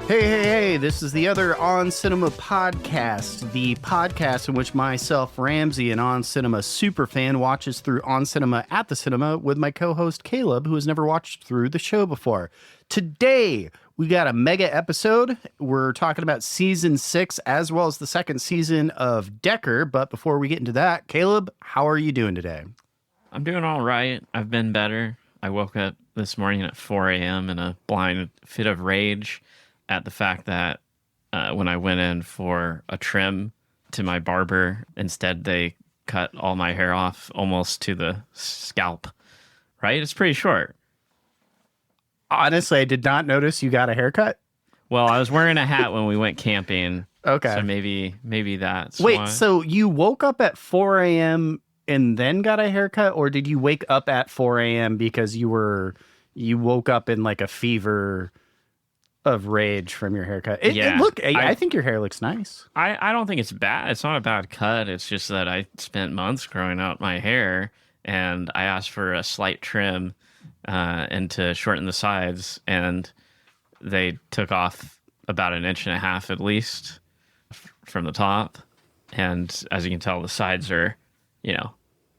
Hey, this is the other On Cinema podcast, the podcast in which myself, Ramsey, an On Cinema superfan, watches through On Cinema at the cinema with my co-host Caleb, who has never watched through the show before. Today, we got a mega episode. We're talking about season 6 as well as the second season of Decker. But before we get into that, Caleb, how are you doing today? I'm doing all right. I've been better. I woke up this morning at 4 a.m. in a blind fit of rage at the fact that when I went in for a trim to my barber, instead they cut all my hair off almost to the scalp, right? It's pretty short. Honestly, I did not notice you got a haircut. Well, I was wearing a hat when we went camping. Okay. So maybe that's Wait, why. so you woke up at 4 a.m. and then got a haircut, or did you wake up at 4 a.m. because you woke up in like a fever of rage from your haircut? I think your hair looks nice. I don't think it's bad. It's not a bad cut. It's just that I spent months growing out my hair, and I asked for a slight trim and to shorten the sides, and they took off about 1.5 inches at least from the top. And as you can tell, the sides are,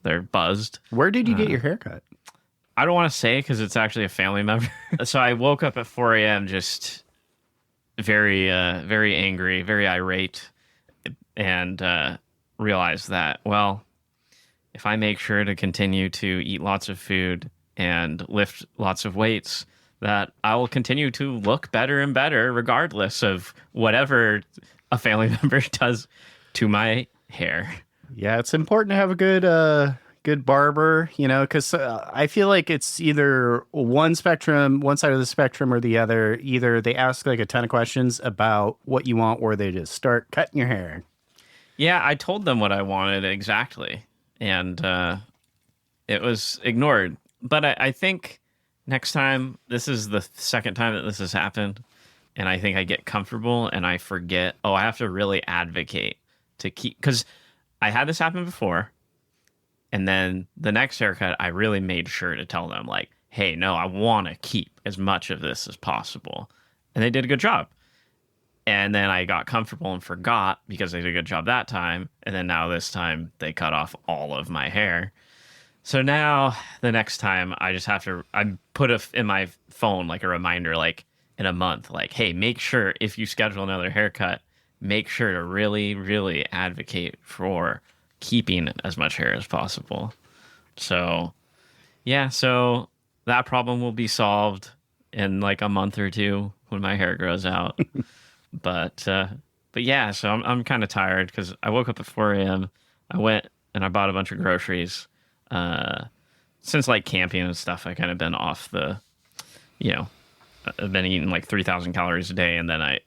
they're buzzed. Where did you get your haircut? I don't want to say because it's actually a family member. So I woke up at 4 a.m. just very angry, very irate, and realized that, well, if I make sure to continue to eat lots of food and lift lots of weights, that I will continue to look better and better regardless of whatever a family member does to my hair. Yeah, it's important to have a good barber, because I feel like it's either one side of the spectrum or the other. Either they ask like a ton of questions about what you want, or they just start cutting your hair. Yeah, I told them what I wanted exactly, and it was ignored. But I think next time, this is the second time that this has happened, and I think I get comfortable and I forget, I have to really advocate to keep, because I had this happen before. And then the next haircut, I really made sure to tell them, like, hey, no, I want to keep as much of this as possible. And they did a good job. And then I got comfortable and forgot because they did a good job that time. And then now this time they cut off all of my hair. So now the next time I just have to, I put in my phone like a reminder, like in a month, like, hey, make sure if you schedule another haircut, make sure to really, really advocate for keeping as much hair as possible. So yeah, so that problem will be solved in like a month or two when my hair grows out. but yeah, so I'm kind of tired because I woke up at 4 a.m. I went and I bought a bunch of groceries. Since like camping and stuff, I kind of been off the, I've been eating like 3,000 calories a day, and then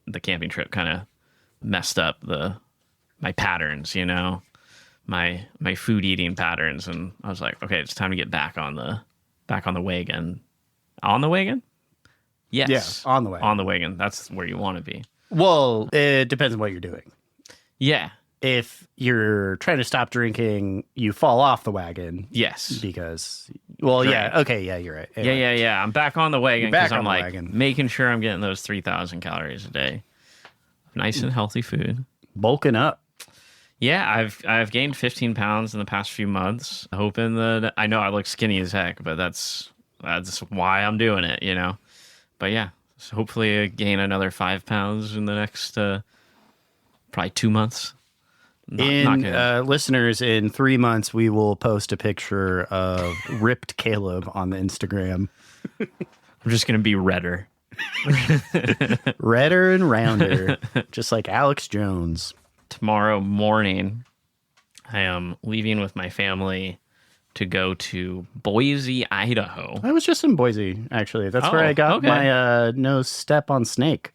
the camping trip kind of messed up my patterns, my food eating patterns, and I was like, okay, it's time to get back on the wagon. On the wagon? Yes. Yeah, on the wagon. On the wagon. That's where you want to be. Well, it depends on what you're doing. Yeah. If you're trying to stop drinking, you fall off the wagon. Yes. Because, well, right. Yeah. Okay. Yeah, you're right. Yeah. I'm back on the wagon because I'm like wagon. Making sure I'm getting those 3,000 calories a day. Nice and healthy food. Bulking up. Yeah, I've gained 15 pounds in the past few months. Hoping that, I know I look skinny as heck, but that's why I'm doing it, But yeah, so hopefully I gain another 5 pounds in the next probably 2 months. Listeners, in 3 months, we will post a picture of ripped Caleb on the Instagram. I'm just going to be redder. Redder and rounder, just like Alex Jones. Tomorrow morning, I am leaving with my family to go to Boise, Idaho. I was just in Boise, actually. That's where I got my no step on snake.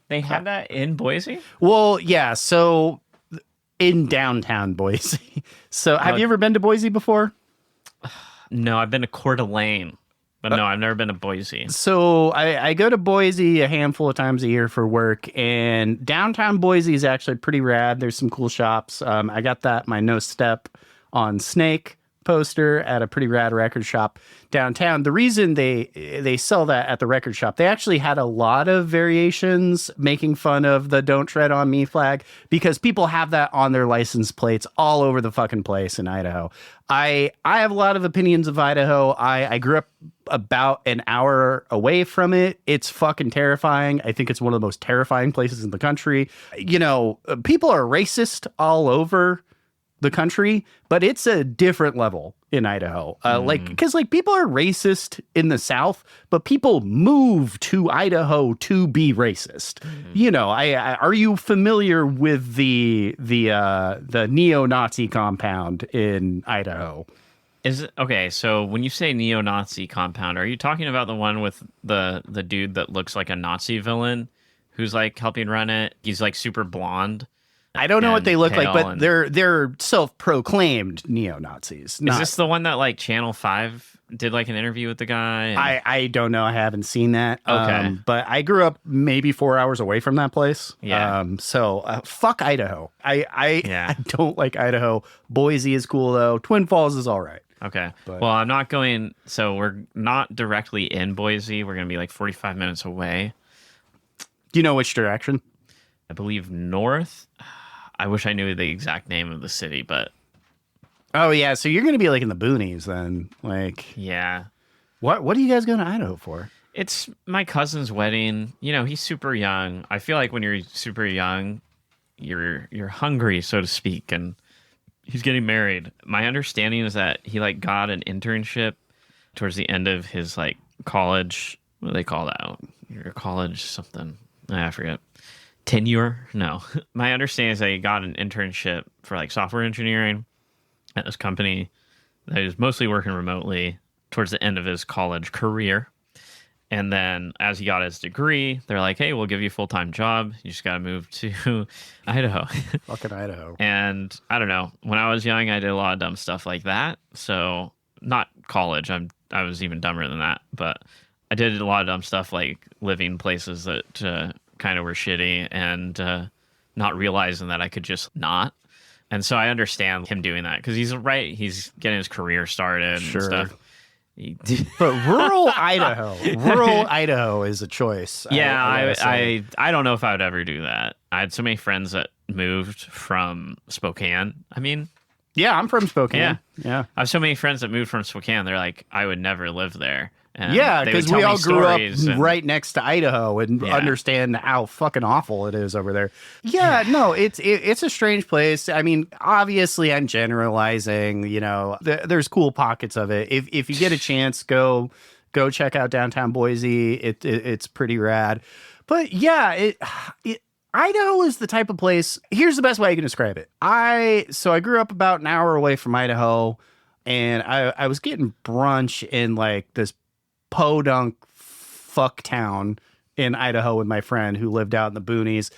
They had that in Boise? Well, yeah. So in downtown Boise. So have you ever been to Boise before? No, I've been to Coeur d'Alene. But no, I've never been to Boise. So I go to Boise a handful of times a year for work, and downtown Boise is actually pretty rad. There's some cool shops. I got my no step on snake. poster at a pretty rad record shop downtown. The reason they sell that at the record shop, they actually had a lot of variations making fun of the "Don't Tread on Me" flag, because people have that on their license plates all over the fucking place in Idaho. I have a lot of opinions of Idaho. I grew up about an hour away from it. It's fucking terrifying. I think it's one of the most terrifying places in the country. You know, people are racist all over the country, but it's a different level in Idaho. Because people are racist in the South, but people move to Idaho to be racist. You know, are you familiar with the neo-Nazi compound in Idaho? Is it okay? So when you say neo-Nazi compound, are you talking about the one with the dude that looks like a Nazi villain, who's like helping run it? He's like super blonde. I don't know what they look like, but they're self-proclaimed neo-Nazis. Is this the one that like Channel 5 did like an interview with the guy? I don't know. I haven't seen that. Okay. But I grew up maybe 4 hours away from that place. Yeah. So fuck Idaho. I don't like Idaho. Boise is cool though. Twin Falls is all right. Okay. Well, I'm not going. So we're not directly in Boise. We're going to be like 45 minutes away. Do you know which direction? I believe north. I wish I knew the exact name of the city, but. Oh, yeah. So you're going to be like in the boonies then. Like. Yeah. What are you guys going to Idaho for? It's my cousin's wedding. You know, he's super young. I feel like when you're super young, you're hungry, so to speak, and he's getting married. My understanding is that he like got an internship towards the end of his like college. What do they call that? Your college something. I forget. Tenure? No. My understanding is that he got an internship for like software engineering at this company that he was mostly working remotely towards the end of his college career. And then as he got his degree, they're like, hey, we'll give you a full-time job. You just got to move to Idaho. Fucking Idaho. And I don't know. When I was young, I did a lot of dumb stuff like that. So not college. I was even dumber than that. But I did a lot of dumb stuff like living places that kind of were shitty and not realizing that I could just not. And so I understand him doing that because he's getting his career started and stuff. But rural Idaho is a choice. Yeah, I don't know if I would ever do that. I had so many friends that moved from Spokane. I mean, yeah, I'm from Spokane. Yeah. I have so many friends that moved from Spokane. They're like, I would never live there. And yeah, because we all grew up right next to Idaho and Yeah. understand how fucking awful it is over there. Yeah, no, it's a strange place. I mean, obviously, I'm generalizing. You know, there's cool pockets of it. If you get a chance, go check out downtown Boise. It's pretty rad. But yeah, Idaho is the type of place. Here's the best way I can describe it. I grew up about an hour away from Idaho, and I was getting brunch in like this podunk fuck town in Idaho with my friend who lived out in the boonies.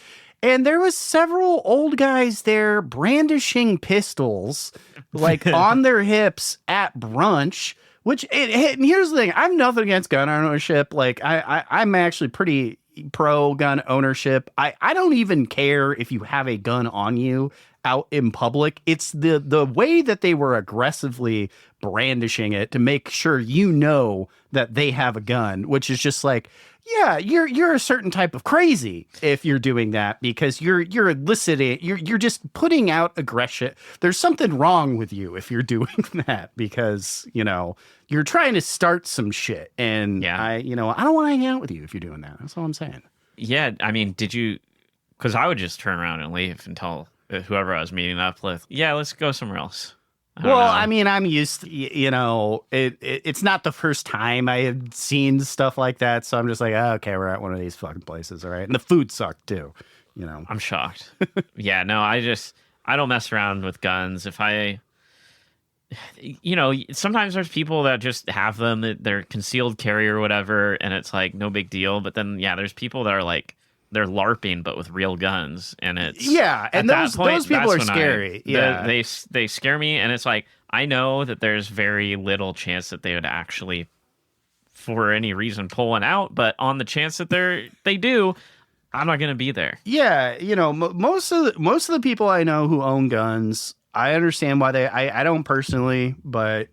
And there was several old guys there brandishing pistols like on their hips at brunch, and here's the thing. I have nothing against gun ownership. Like I'm actually pretty pro gun ownership. I don't even care if you have a gun on you out in public. It's the way that they were aggressively brandishing it to make sure you know that they have a gun, which is just like, yeah, you're a certain type of crazy if you're doing that, because you're eliciting, you're just putting out aggression. There's something wrong with you if you're doing that, because, you know, you're trying to start some shit. And Yeah. I don't want to hang out with you if you're doing that. That's all I'm saying. Yeah, I mean, because I would just turn around and leave and tell whoever I was meeting up with, yeah, let's go somewhere else. I mean, I'm used to, it's not the first time I have seen stuff like that. So I'm just like, oh, okay, we're at one of these fucking places. All right. And the food sucked too, you know. I'm shocked. Yeah, no, I don't mess around with guns. If sometimes there's people that just have them, that they're concealed carry or whatever, and it's like no big deal. But then, yeah, there's people that are like, they're LARPing, but with real guns, and it's and those people are scary. They scare me, and it's like I know that there's very little chance that they would actually, for any reason, pull one out. But on the chance that they do, I'm not going to be there. Yeah, most of the people I know who own guns, I understand why I don't personally, but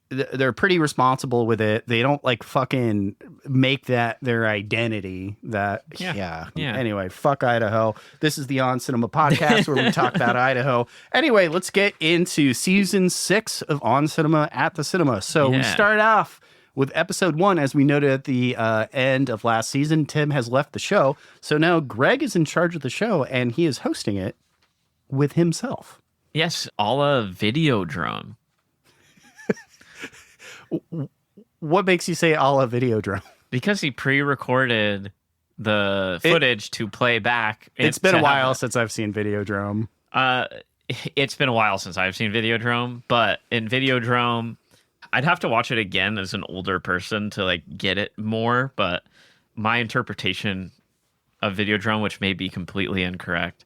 they're pretty responsible with it. They don't like fucking make that their identity. Yeah. Anyway, fuck Idaho. This is the On Cinema podcast where we talk about Idaho. Anyway, let's get into season 6 of On Cinema at the Cinema. So we start off with episode 1, as we noted at the end of last season. Tim has left the show. So now Greg is in charge of the show and he is hosting it with himself. Yes, a la Videodrome. What makes you say a la Videodrome? Because he pre-recorded the footage to play back. It's been a while since I've seen Videodrome. It's been a while since I've seen Videodrome, but in Videodrome, I'd have to watch it again as an older person to like get it more. But my interpretation of Videodrome, which may be completely incorrect,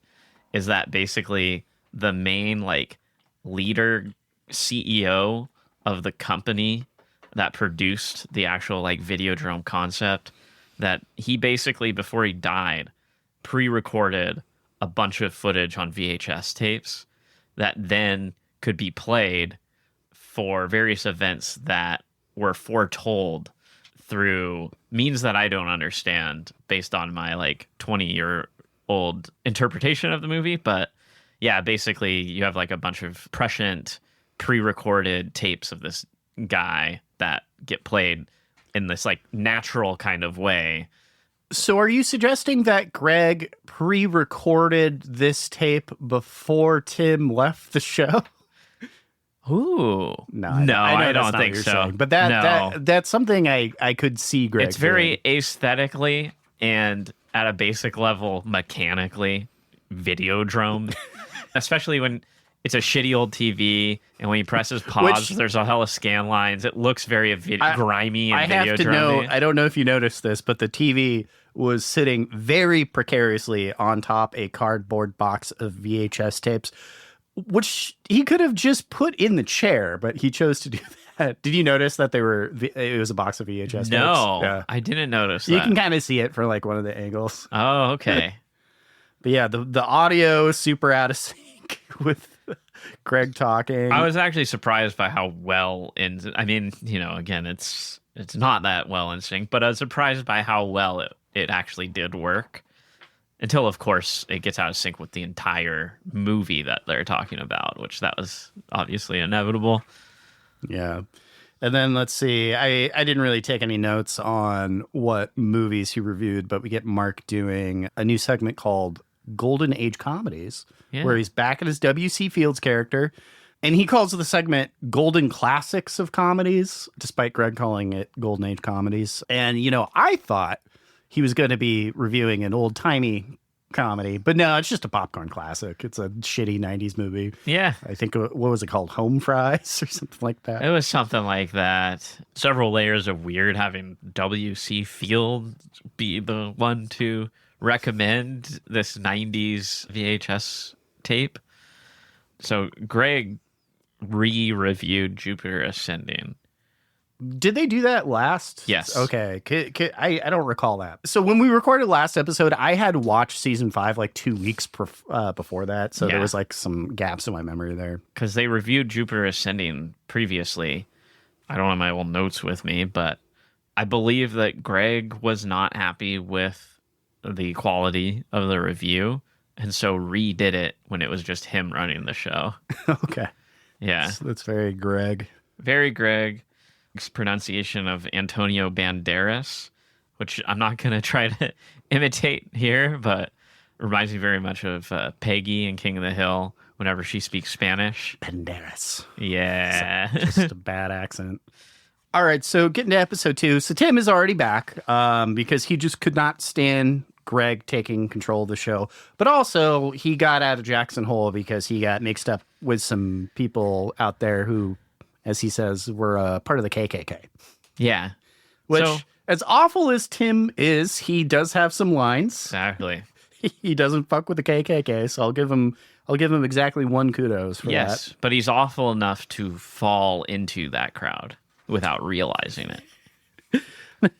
is that basically the main like leader CEO of the company that produced the actual like Videodrome concept, that he basically, before he died, pre-recorded a bunch of footage on VHS tapes that then could be played for various events that were foretold through means that I don't understand based on my like 20-year-old interpretation of the movie. But yeah, basically you have like a bunch of prescient pre-recorded tapes of this guy that get played in this like natural kind of way. So are you suggesting that Greg pre-recorded this tape before Tim left the show? Ooh. No, I don't think so. Saying, but that's something I could see Greg It's very aesthetically and at a basic level mechanically Videodrome. Especially when it's a shitty old TV, and when he presses pause, there's a hell of scan lines. It looks very grimy and I have to know, I don't know if you noticed this, but the TV was sitting very precariously on top a cardboard box of VHS tapes, which he could have just put in the chair, but he chose to do that. Did you notice that it was a box of VHS tapes? No, yeah. I didn't notice that. You can kind of see it from like one of the angles. Oh, okay. But yeah, the audio is super out of sync with Greg talking. I was actually surprised by how well again, it's not that well in sync, but I was surprised by how well it actually did work. Until, of course, it gets out of sync with the entire movie that they're talking about, which that was obviously inevitable. Yeah. And then let's see. I didn't really take any notes on what movies he reviewed, but we get Mark doing a new segment called Golden Age Comedies, where he's back at his W.C. Fields character, and he calls the segment Golden Classics of Comedies, despite Greg calling it Golden Age Comedies. And, I thought he was going to be reviewing an old-timey comedy, but no, it's just a popcorn classic. It's a shitty 90s movie. Yeah. I think, what was it called? Home Fries or something like that? It was something like that. Several layers of weird having W.C. Fields be the one to recommend this 90s VHS tape. So Greg re-reviewed Jupiter Ascending. Did they do that last? Yes. Okay. I don't recall that. So when we recorded last episode, I had watched season 5 like 2 weeks before that. So there was like some gaps in my memory there. Because they reviewed Jupiter Ascending previously. I don't have my old notes with me, but I believe that Greg was not happy with the quality of the review, and so redid it when it was just him running the show. Okay. Yeah. That's very Greg. Very Greg's pronunciation of Antonio Banderas, which I'm not going to try to imitate here, but reminds me very much of Peggy in King of the Hill whenever she speaks Spanish. Banderas. Yeah. Just a bad accent. All right, so getting to episode 2. So Tim is already back because he just could not stand Greg taking control of the show. But also, he got out of Jackson Hole because he got mixed up with some people out there who, as he says, were part of the KKK. Yeah. Which, as awful as Tim is, he does have some lines. Exactly. He doesn't fuck with the KKK, so I'll give him exactly one kudos for that. Yes, but he's awful enough to fall into that crowd without realizing it.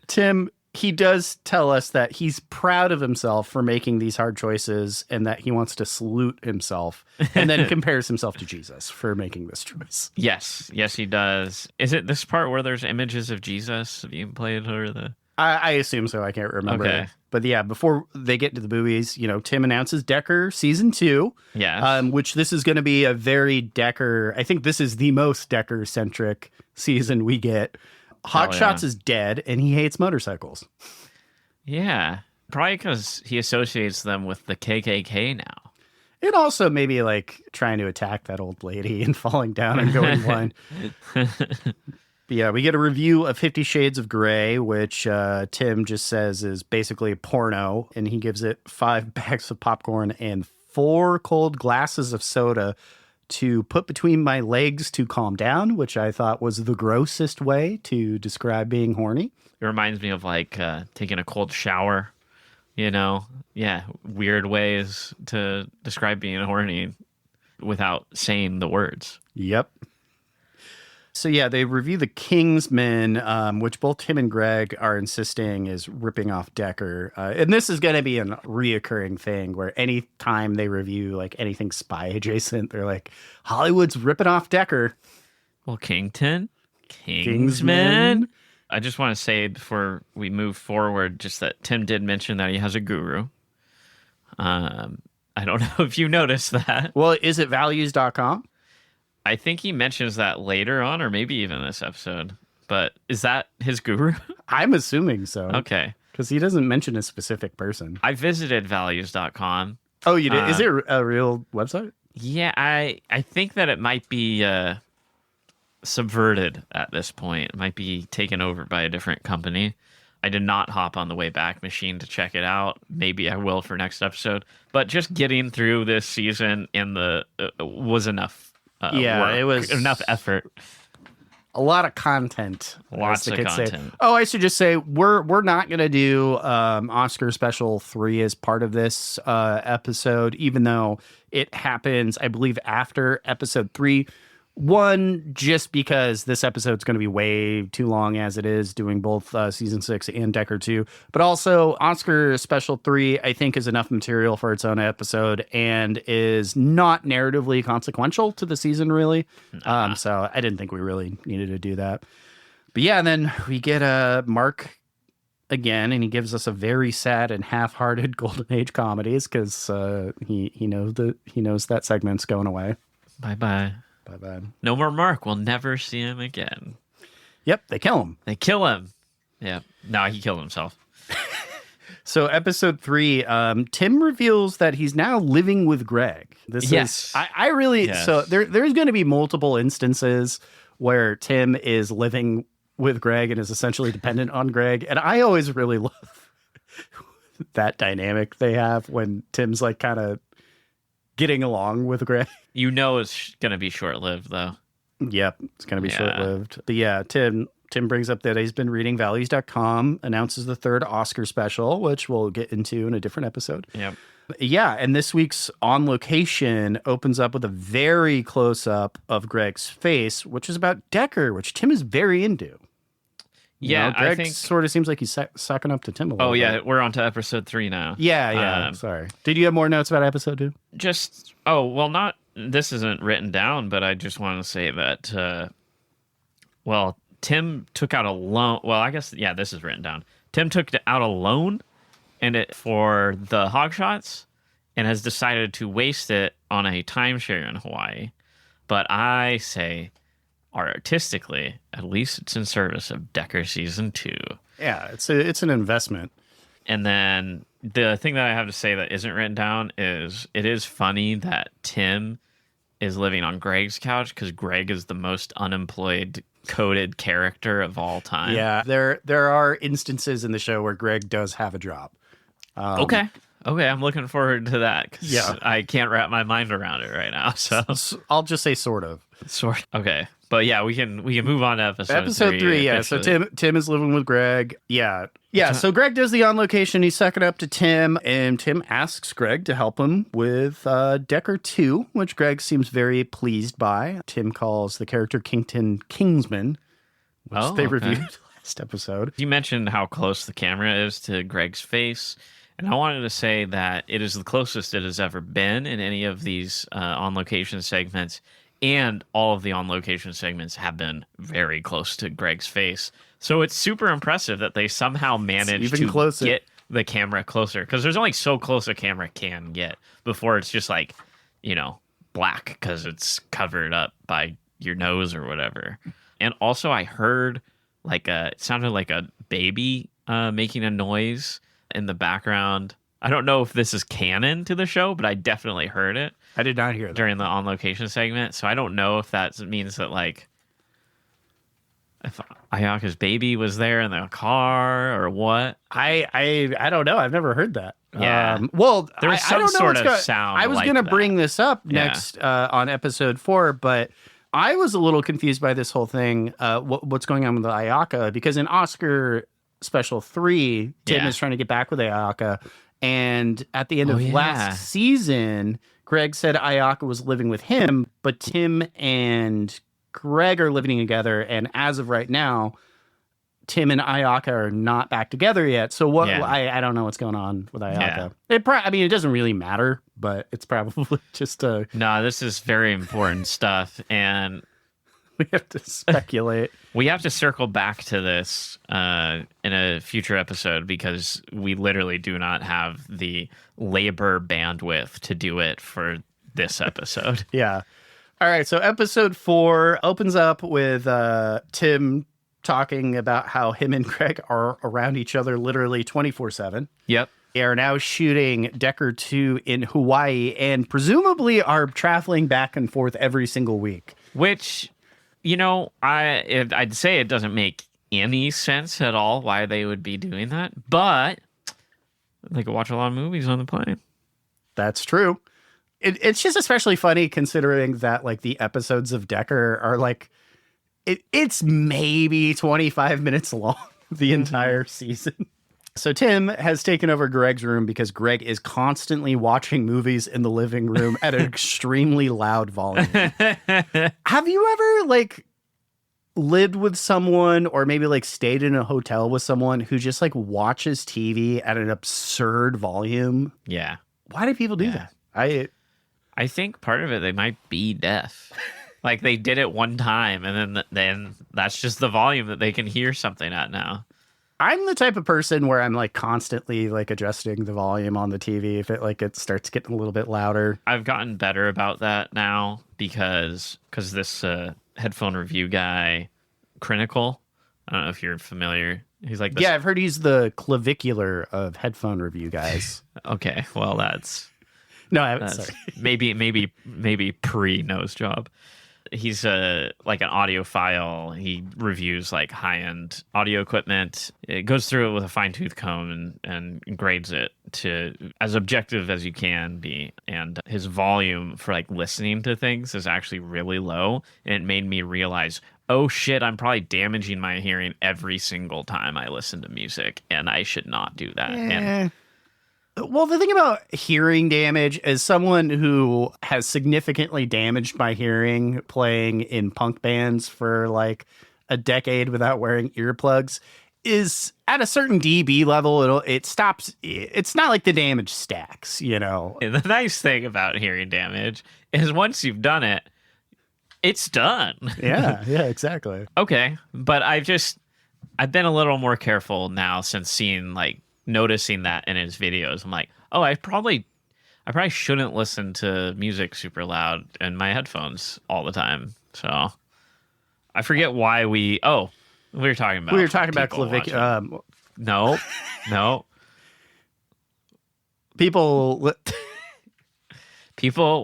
Tim he does tell us that he's proud of himself for making these hard choices and that he wants to salute himself, and then compares himself to Jesus for making this choice. Yes, he does. Is it this part where there's images of Jesus being played, or the? I assume so. I can't remember. Okay. But yeah, before they get to the movies, Tim announces Decker season 2. Yeah. Which this is going to be a very Decker. I think this is the most Decker centric season we get. Hot Shots is dead, and he hates motorcycles. Yeah, probably because he associates them with the KKK now. And also maybe like trying to attack that old lady and falling down and going blind. But yeah, we get a review of 50 Shades of Grey, which Tim just says is basically a porno, and he gives it 5 bags of popcorn and 4 cold glasses of soda to put between my legs to calm down, which I thought was the grossest way to describe being horny. It reminds me of like taking a cold shower, Yeah, weird ways to describe being horny without saying the words. Yep. So yeah, they review the Kingsman, which both Tim and Greg are insisting is ripping off Decker. And this is going to be a reoccurring thing where anytime they review like anything spy adjacent, they're like, Hollywood's ripping off Decker. Well, Kingsman. I just want to say before we move forward, just that Tim did mention that he has a guru. I don't know if you noticed that. Well, is it values.com? I think he mentions that later on, or maybe even this episode. But is that his guru? I'm assuming so. Okay. Because he doesn't mention a specific person. I visited values.com. Oh, you did? Is it a real website? Yeah, I think that it might be subverted at this point. It might be taken over by a different company. I did not hop on the way back machine to check it out. Maybe I will for next episode. But just getting through this season was enough. Work. It was enough effort. A lot of content. Lots of content. Say. Oh, I should just say we're not going to do Oscar Special 3 as part of this episode, even though it happens, I believe, after episode 3. One, just because this episode's going to be way too long as it is, doing both season 6 and Decker 2. But also, Oscar Special 3, I think, is enough material for its own episode and is not narratively consequential to the season, really. So I didn't think we really needed to do that. But yeah, and then we get Mark again, and he gives us a very sad and half-hearted Golden Age comedies because he knows that segment's going away. Bye-bye. Bye-bye. No more Mark. We'll never see him again. Yep, they kill him. Yeah. No, he killed himself. So episode 3, Tim reveals that he's now living with Greg. I really, yes. So there's going to be multiple instances where Tim is living with Greg and is essentially dependent on Greg. And I always really love that dynamic they have when Tim's like kind of getting along with Greg. It's going to be short-lived, though. Yep, it's going to be short-lived. But yeah, Tim brings up that he's been reading values.com, announces the 3rd Oscar special, which we'll get into in a different episode. Yep. Yeah, and this week's On Location opens up with a very close-up of Greg's face, which is about Decker, which Tim is very into. Greg I think sort of seems like he's sucking up to Tim a little bit. Yeah, we're on to episode 3 now. Yeah, sorry. Did you have more notes about episode 2? This isn't written down, but I just want to say that, Tim took out a loan. Well, I guess, this is written down. Tim took out a loan for the hogshots and has decided to waste it on a timeshare in Hawaii. But I say, artistically, at least it's in service of Decker season 2. Yeah, it's an investment. And then the thing that I have to say that isn't written down is it is funny that Tim is living on Greg's couch because Greg is the most unemployed coded character of all time. Yeah, there are instances in the show where Greg does have a job. Okay, I'm looking forward to that because I can't wrap my mind around it right now. So I'll just say sort of. Okay. But yeah, we can move on to episode 3. Yeah, so Tim is living with Greg. Yeah. So Greg does the On Location. He's sucking up to Tim, and Tim asks Greg to help him with Decker 2, which Greg seems very pleased by. Tim calls the character Kingsman, which they reviewed last episode. You mentioned how close the camera is to Greg's face, and I wanted to say that it is the closest it has ever been in any of these on-location segments, and all of the on-location segments have been very close to Greg's face. So it's super impressive that they somehow managed to get the camera closer, because there's only so close a camera can get before it's just like, black because it's covered up by your nose or whatever. And also I heard it sounded like a baby making a noise in the background. I don't know if this is canon to the show, but I definitely heard it. I did not hear that during the on location segment. So I don't know if that means that if Ayaka's baby was there in the car or what. I don't know. I've never heard that. Yeah. Well, there was some sort of sound. I was going to bring this up next on episode 4, but I was a little confused by this whole thing. What's going on with Ayaka? Because in Oscar Special 3, Tim is trying to get back with Ayaka, and at the end of last season, Greg said Ayaka was living with him, but Tim and Greg are living together, and as of right now, Tim and Ayaka are not back together yet. So what? Yeah. I don't know what's going on with Ayaka. Yeah. It doesn't really matter, but it's probably just a... No, this is very important stuff, and we have to speculate. We have to circle back to this in a future episode, because we literally do not have the labor bandwidth to do it for this episode. Yeah. All right, so episode 4 opens up with Tim talking about how him and Greg are around each other literally 24/7. Yep. They are now shooting Decker 2 in Hawaii and presumably are traveling back and forth every single week. Which, I'd say it doesn't make any sense at all why they would be doing that, but they could watch a lot of movies on the plane. That's true. It's just especially funny considering that the episodes of Decker are it's maybe 25 minutes long the entire season. So Tim has taken over Greg's room because Greg is constantly watching movies in the living room at an extremely loud volume. Have you ever lived with someone or maybe stayed in a hotel with someone who just watches TV at an absurd volume? Yeah. Why do people do that? I think part of it, they might be deaf. They did it one time, and then that's just the volume that they can hear something at now. I'm the type of person where I'm constantly adjusting the volume on the TV if it starts getting a little bit louder. I've gotten better about that now because this headphone review guy, Critical, I don't know if you're familiar. He's this. Yeah, I've heard he's the clavicular of headphone review guys. Okay, well that's sorry. maybe pre nose job. He's an audiophile. He reviews high-end audio equipment. It goes through it with a fine-tooth comb and grades it to as objective as you can be. And his volume for listening to things is actually really low. And it made me realize, oh shit, I'm probably damaging my hearing every single time I listen to music, and I should not do that. And well, the thing about hearing damage, as someone who has significantly damaged my hearing playing in punk bands for a decade without wearing earplugs, is at a certain dB level, it stops. It's not the damage stacks, The nice thing about hearing damage is once you've done it, it's done. Yeah, exactly. Okay, but I've been a little more careful now since seeing noticing that in his videos. I'm I probably shouldn't listen to music super loud in my headphones all the time. So I forget why we were talking about clavicular. No. People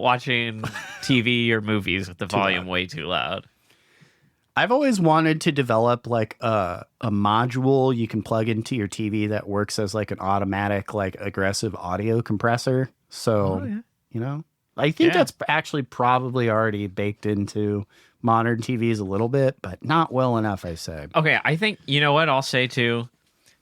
watching TV or movies with the volume way too loud. I've always wanted to develop a module you can plug into your TV that works as an automatic aggressive audio compressor. So, I think that's actually probably already baked into modern TVs a little bit, but not well enough, I say. Okay, I think, you know what I'll say too,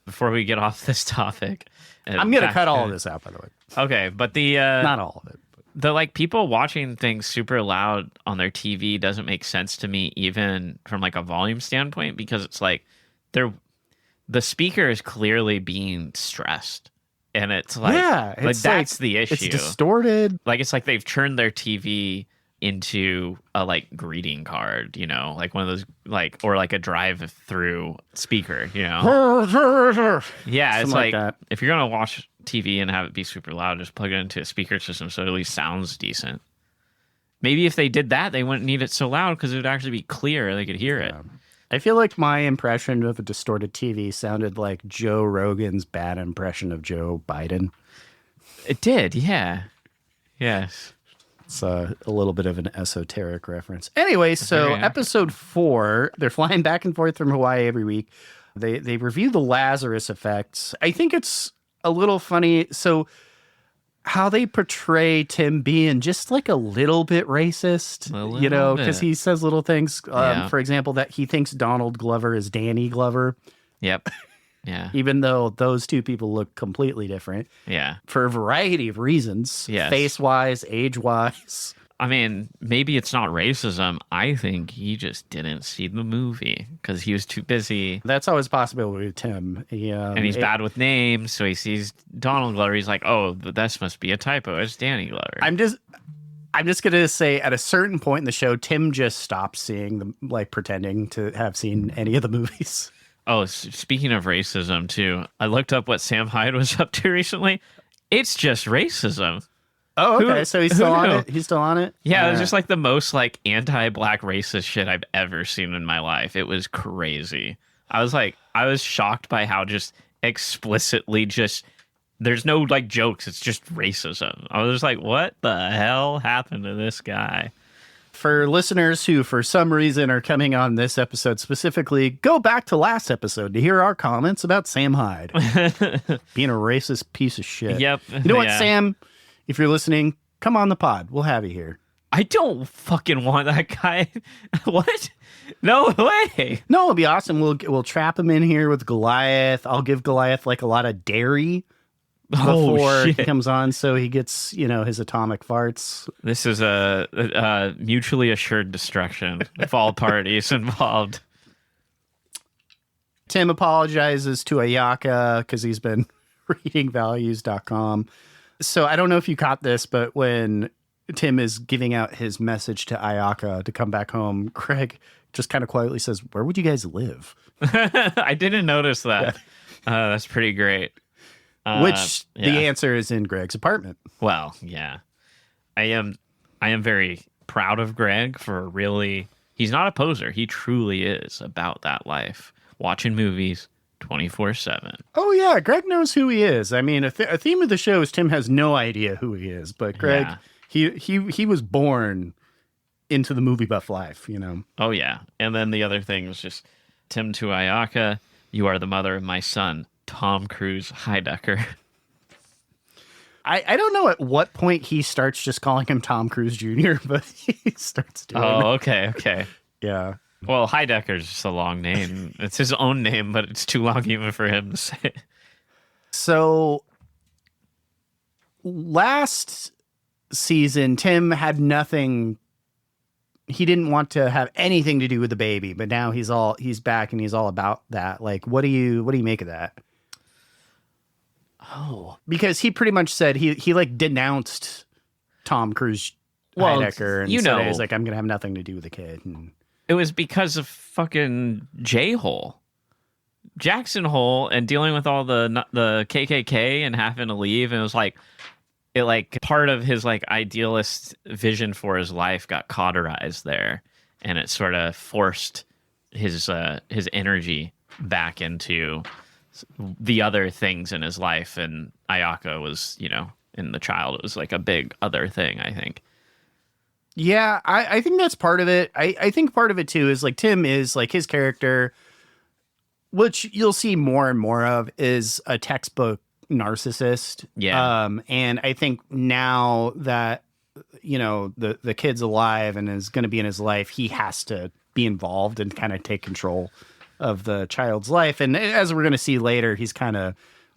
before we get off this topic. I'm going to cut all of this out, by the way. Okay, but not all of it. The people watching things super loud on their TV doesn't make sense to me, even from a volume standpoint, because it's the speaker is clearly being stressed. And it's like, it's that's the issue. It's distorted. Like, it's like they've turned their TV into a like greeting card, you know, like one of those, like, or like a drive-through speaker, you know. Yeah, it's like that. If you're gonna watch TV and have it be super loud, just plug it into a speaker system so it at least sounds decent. Maybe if they did that, they wouldn't need it so loud because it would actually be clear. They could hear it. I feel like my impression of a distorted TV sounded like Joe Rogan's bad impression of Joe Biden. It did, yeah. Yes. It's a little bit of an esoteric reference. Anyway, so episode 4, they're flying back and forth from Hawaii every week. They review the Lazarus effects. I think it's a little funny. So how they portray Tim being just like a little bit racist, you know, because he says little things. For example, that he thinks Donald Glover is Danny Glover. Yep. Yeah. Even though those two people look completely different. Yeah. For a variety of reasons. Yes. Face-wise, age-wise. I mean, maybe it's not racism. I think he just didn't see the movie because he was too busy. That's always a possibility with Tim. And he's bad with names, so he sees Donald Glover. He's like, oh, this must be a typo. It's Danny Glover. I'm just going to say at a certain point in the show, Tim just stopped seeing them, like pretending to have seen any of the movies. Oh, speaking of racism, too, I looked up what Sam Hyde was up to recently. It's just racism. Oh, okay. So he's still on it? He's still on it? Yeah, it was just like the most like anti-black racist shit I've ever seen in my life. It was crazy. I was shocked by how just explicitly there's no like jokes. It's just racism. I was just like, what the hell happened to this guy? For listeners who, for some reason, are coming on this episode specifically, go back to last episode to hear our comments about Sam Hyde being a racist piece of shit. Yep. You know what, Sam? If you're listening, come on the pod. We'll have you here. I don't fucking want that guy. What? No way. No, it'll be awesome. We'll trap him in here with Goliath. I'll give Goliath like a lot of dairy before he comes on, so he gets, you know, his atomic farts. This is a mutually assured destruction of all parties involved. Tim apologizes to Ayaka because he's been reading values.com. So I don't know if you caught this, but when Tim is giving out his message to Ayaka to come back home, Craig just kind of quietly says, "Where would you guys live?" I didn't notice that. That's pretty great. Which the answer is in Greg's apartment. Well, yeah. I am very proud of Greg for really, he's not a poser. He truly is about that life. Watching movies 24/7. Oh yeah, Greg knows who he is. I mean, a theme of the show is Tim has no idea who he is, but Greg, he was born into the movie buff life, you know. Oh yeah. And then the other thing was just Tim to Ayaka, you are the mother of my son, Tom Cruise Heidecker. I don't know at what point he starts just calling him Tom Cruise Jr., but he starts doing it. Okay. Yeah. Well, Heidecker's just a long name. It's his own name, but it's too long even for him to say. So last season, Tim had nothing. He didn't want to have anything to do with the baby, but now he's back and he's all about that. Like, what do you make of that? Oh, because he pretty much said he like denounced Tom Cruise Heidecker and said he's like, I'm gonna have nothing to do with the kid. And it was because of fucking Jackson Hole, and dealing with all the KKK and having to leave, and it was like part of his like idealist vision for his life got cauterized there, and it sort of forced his energy back into the other things in his life, and Ayaka was, you know, in the child, it was like a big other thing, I think. Yeah, I think that's part of it. I think part of it too is like Tim is like his character, which you'll see more and more of, is a textbook narcissist. Yeah. And I think now that, you know, the kid's alive and is going to be in his life, he has to be involved and kind of take control of the child's life. And as we're going to see later, he's kind of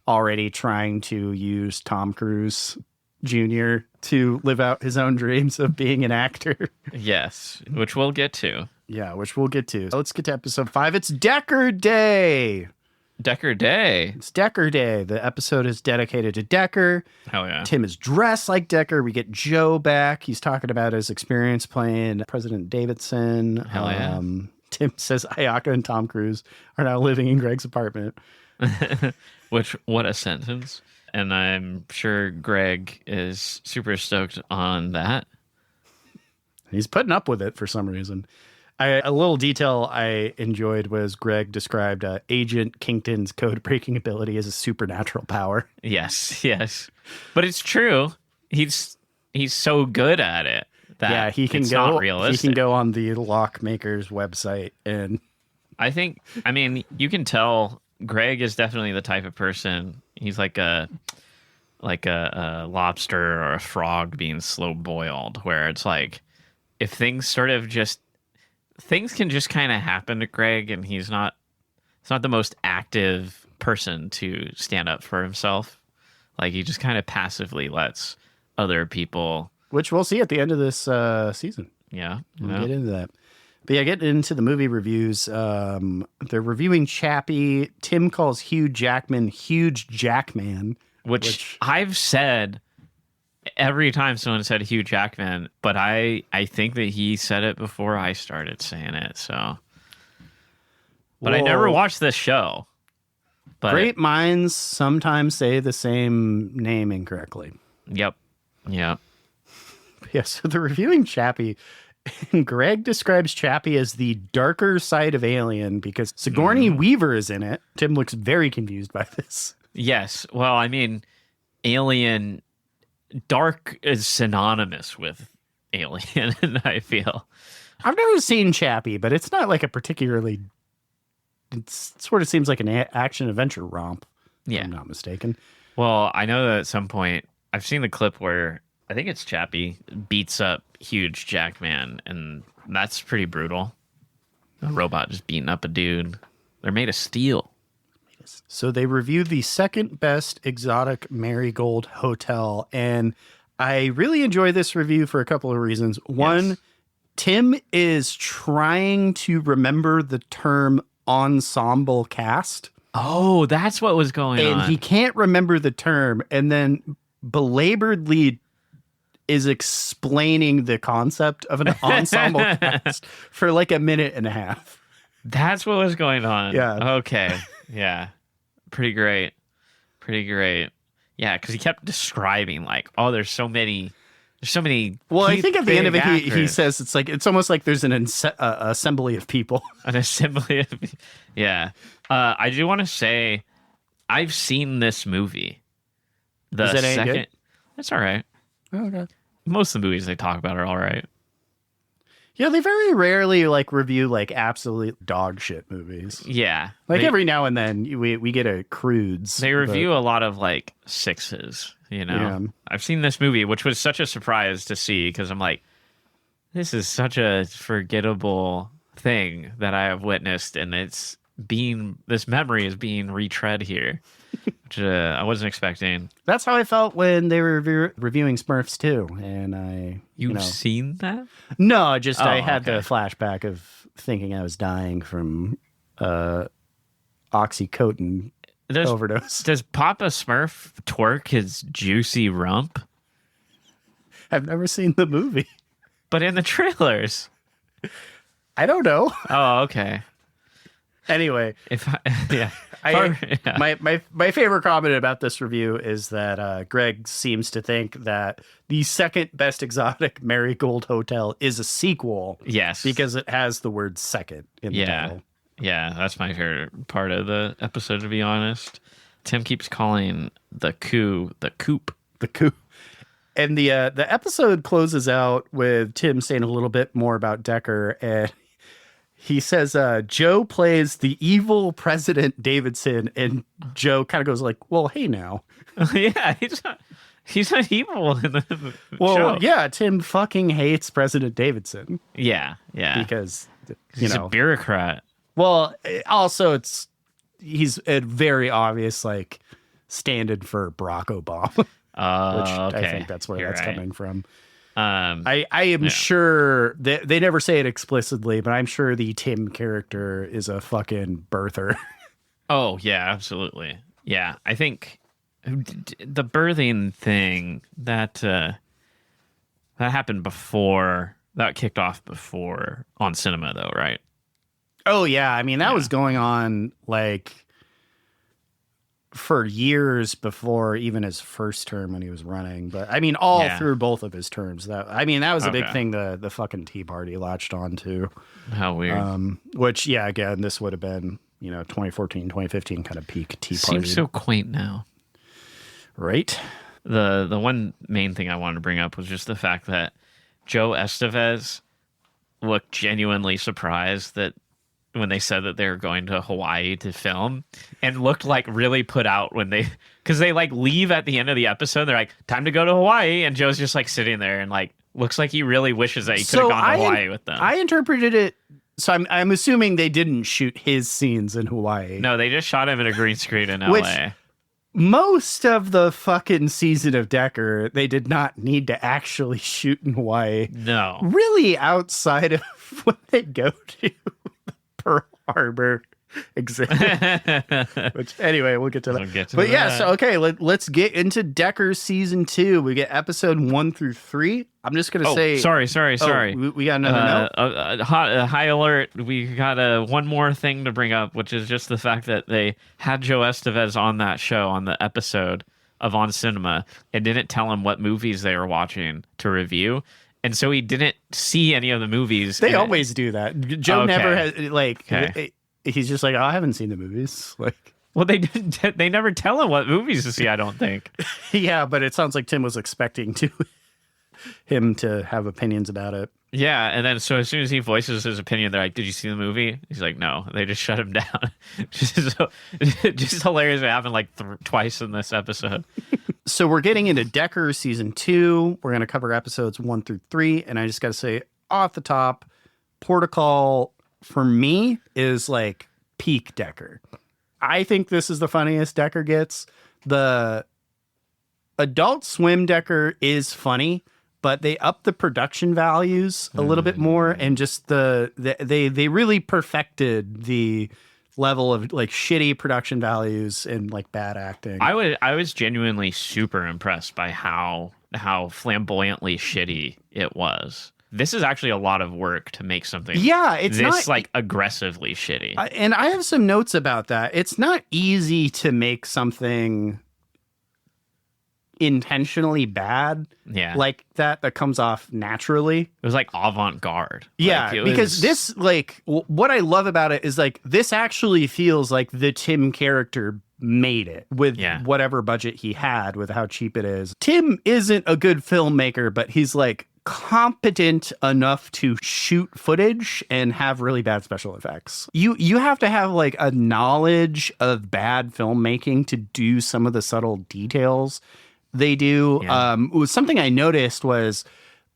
already trying to use Tom Cruise Jr. to live out his own dreams of being an actor. Yes, which we'll get to. Yeah, which we'll get to. Let's get to episode 5. It's Decker Day. Decker Day. It's Decker Day. The episode is dedicated to Decker. Hell yeah. Tim is dressed like Decker. We get Joe back. He's talking about his experience playing President Davidson. Hell yeah. Tim says Ayaka and Tom Cruise are now living in Greg's apartment. Which, what a sentence. And I'm sure Greg is super stoked on that. He's putting up with it for some reason. A little detail I enjoyed was Greg described Agent Kington's code-breaking ability as a supernatural power. Yes. But it's true. He's so good at it that he can it's go. Not realistic. He can go on the Lockmaker's website and. I mean, you can tell Greg is definitely the type of person. He's like a lobster or a frog being slow boiled, where it's like if things can just kind of happen to Greg, and it's not the most active person to stand up for himself. Like, he just kind of passively lets other people, which we'll see at the end of this season. Yeah, we'll get into that. But yeah, getting into the movie reviews, they're reviewing Chappie. Tim calls Hugh Jackman Huge Jackman, which I've said every time someone said Hugh Jackman, but I think that he said it before I started saying it. So, but I never watched this show. But great minds sometimes say the same name incorrectly. Yep. Yeah, so they're reviewing Chappie. And Greg describes Chappie as the darker side of Alien because Sigourney Weaver is in it. Tim looks very confused by this. Yes. Well, I mean, Alien, dark is synonymous with Alien, I feel. I've never seen Chappie, but it's not like a particularly... It sort of seems like an action-adventure romp, if I'm not mistaken. Well, I know that at some point, I've seen the clip where I think it's Chappie beats up Huge Jackman, and that's pretty brutal. A robot just beating up a dude. They're made of steel. So they reviewed the second best exotic marigold hotel, and I really enjoy this review for a couple of reasons. One, Tim is trying to remember the term ensemble cast. Oh, that's what was going on. And he can't remember the term, and then belaboredly is explaining the concept of an ensemble cast for like a minute and a half. That's what was going on. Yeah. Okay. Yeah. Pretty great. Yeah, because he kept describing like, oh, there's so many. Well, I think at the end of it, he says it's almost like there's an assembly of people. An assembly of, yeah. I do want to say, I've seen this movie. Is it any good? It's all right. Okay. Most of the movies they talk about are all right. Yeah, they very rarely review absolute dog shit movies. Yeah. Every now and then we get a Crudes. They review a lot of sixes, Yeah. I've seen this movie, which was such a surprise to see because I'm like, this is such a forgettable thing that I have witnessed, and this memory is being retread here, which I wasn't expecting. That's how I felt when they were reviewing Smurfs too, and You've seen that? No, I had the flashback of thinking I was dying from oxycodone overdose. Does Papa Smurf twerk his juicy rump? I've never seen the movie, but in the trailers, I don't know. Oh, okay. Anyway, my favorite comment about this review is that Greg seems to think that the second best exotic marigold hotel is a sequel. Yes, because it has the word "second" in the title. Yeah, that's my favorite part of the episode, to be honest. Tim keeps calling the coop. And the episode closes out with Tim saying a little bit more about Decker, and he says Joe plays the evil President Davidson, and Joe kind of goes well, hey now. Yeah, he's not evil in the show. Yeah, Tim fucking hates President Davidson. Yeah. Because he's a bureaucrat. Well, also he's a very obvious stand-in for Barack Obama, which I think that's where that's coming from. I am sure they never say it explicitly, but I'm sure the Tim character is a fucking birther. Oh, yeah, absolutely. Yeah, I think the birthing thing that happened before, that kicked off before on cinema, though, right? Oh yeah, I mean that Yeah. was going on like for years before even his first term when he was running. But I mean, all Yeah. through both of his terms. That was a big Okay. thing the fucking Tea Party latched on to. How weird. Which yeah, again, this would have been 2014, 2015 kind of peak Tea Party, Seems so quaint now. right? The one main thing I wanted to bring up was just the fact that Joe Estevez looked genuinely surprised that when they said that they were going to Hawaii to film, and looked like really put out when because they like leave at the end of the episode. They're like, time to go to Hawaii. And Joe's just like sitting there and like looks like he really wishes that he could have gone to Hawaii with them. I interpreted it. So I'm assuming they didn't shoot his scenes in Hawaii. No, they just shot him in a green screen in Which- LA. Most of the fucking season of Decker, they did not need to actually shoot in Hawaii. No. Really, outside of when they go to Pearl Harbor exhibit. Which, anyway, we'll get to that. We'll get to But yeah, that. so okay, let's get into Decker's season 2. We get episode 1 through 3. I'm just gonna say, sorry. we got another note. High alert. We got one more thing to bring up, which is just the fact that they had Joe Estevez on that show, on the episode of On Cinema, and didn't tell him what movies they were watching to review. And so he didn't see any of the movies. They always do that. Joe Okay. never has like. Okay. He's just like, oh, I haven't seen the movies. Like, Well, they didn't. They never tell him what movies to see, I don't think. yeah, but it sounds like Tim was expecting him to have opinions about it. Yeah, and then so as soon as he voices his opinion, they're like, "Did you see the movie?" He's like, "No." They just shut him down. just hilarious. It happened like twice in this episode. So we're getting into Decker season 2. We're going to cover episodes 1 through 3. And I just got to say off the top, Portugal for me is like peak Decker. I think this is the funniest Decker gets. The Adult Swim Decker is funny, but they up the production values a little bit more, and just they really perfected the level of like shitty production values and like bad acting. I was genuinely super impressed by how flamboyantly shitty it was. This is actually a lot of work to make something. Yeah, it's this not like aggressively shitty. and I have some notes about that. It's not easy to make something intentionally bad, Yeah. like that comes off naturally. It was like avant-garde. Yeah, Like, it because was- this, like, what I love about it is like this actually feels like the Tim character made it with whatever budget he had, with how cheap it is. Tim isn't a good filmmaker, but he's like competent enough to shoot footage and have really bad special effects. You have to have like a knowledge of bad filmmaking to do some of the subtle details they do. Something I noticed was,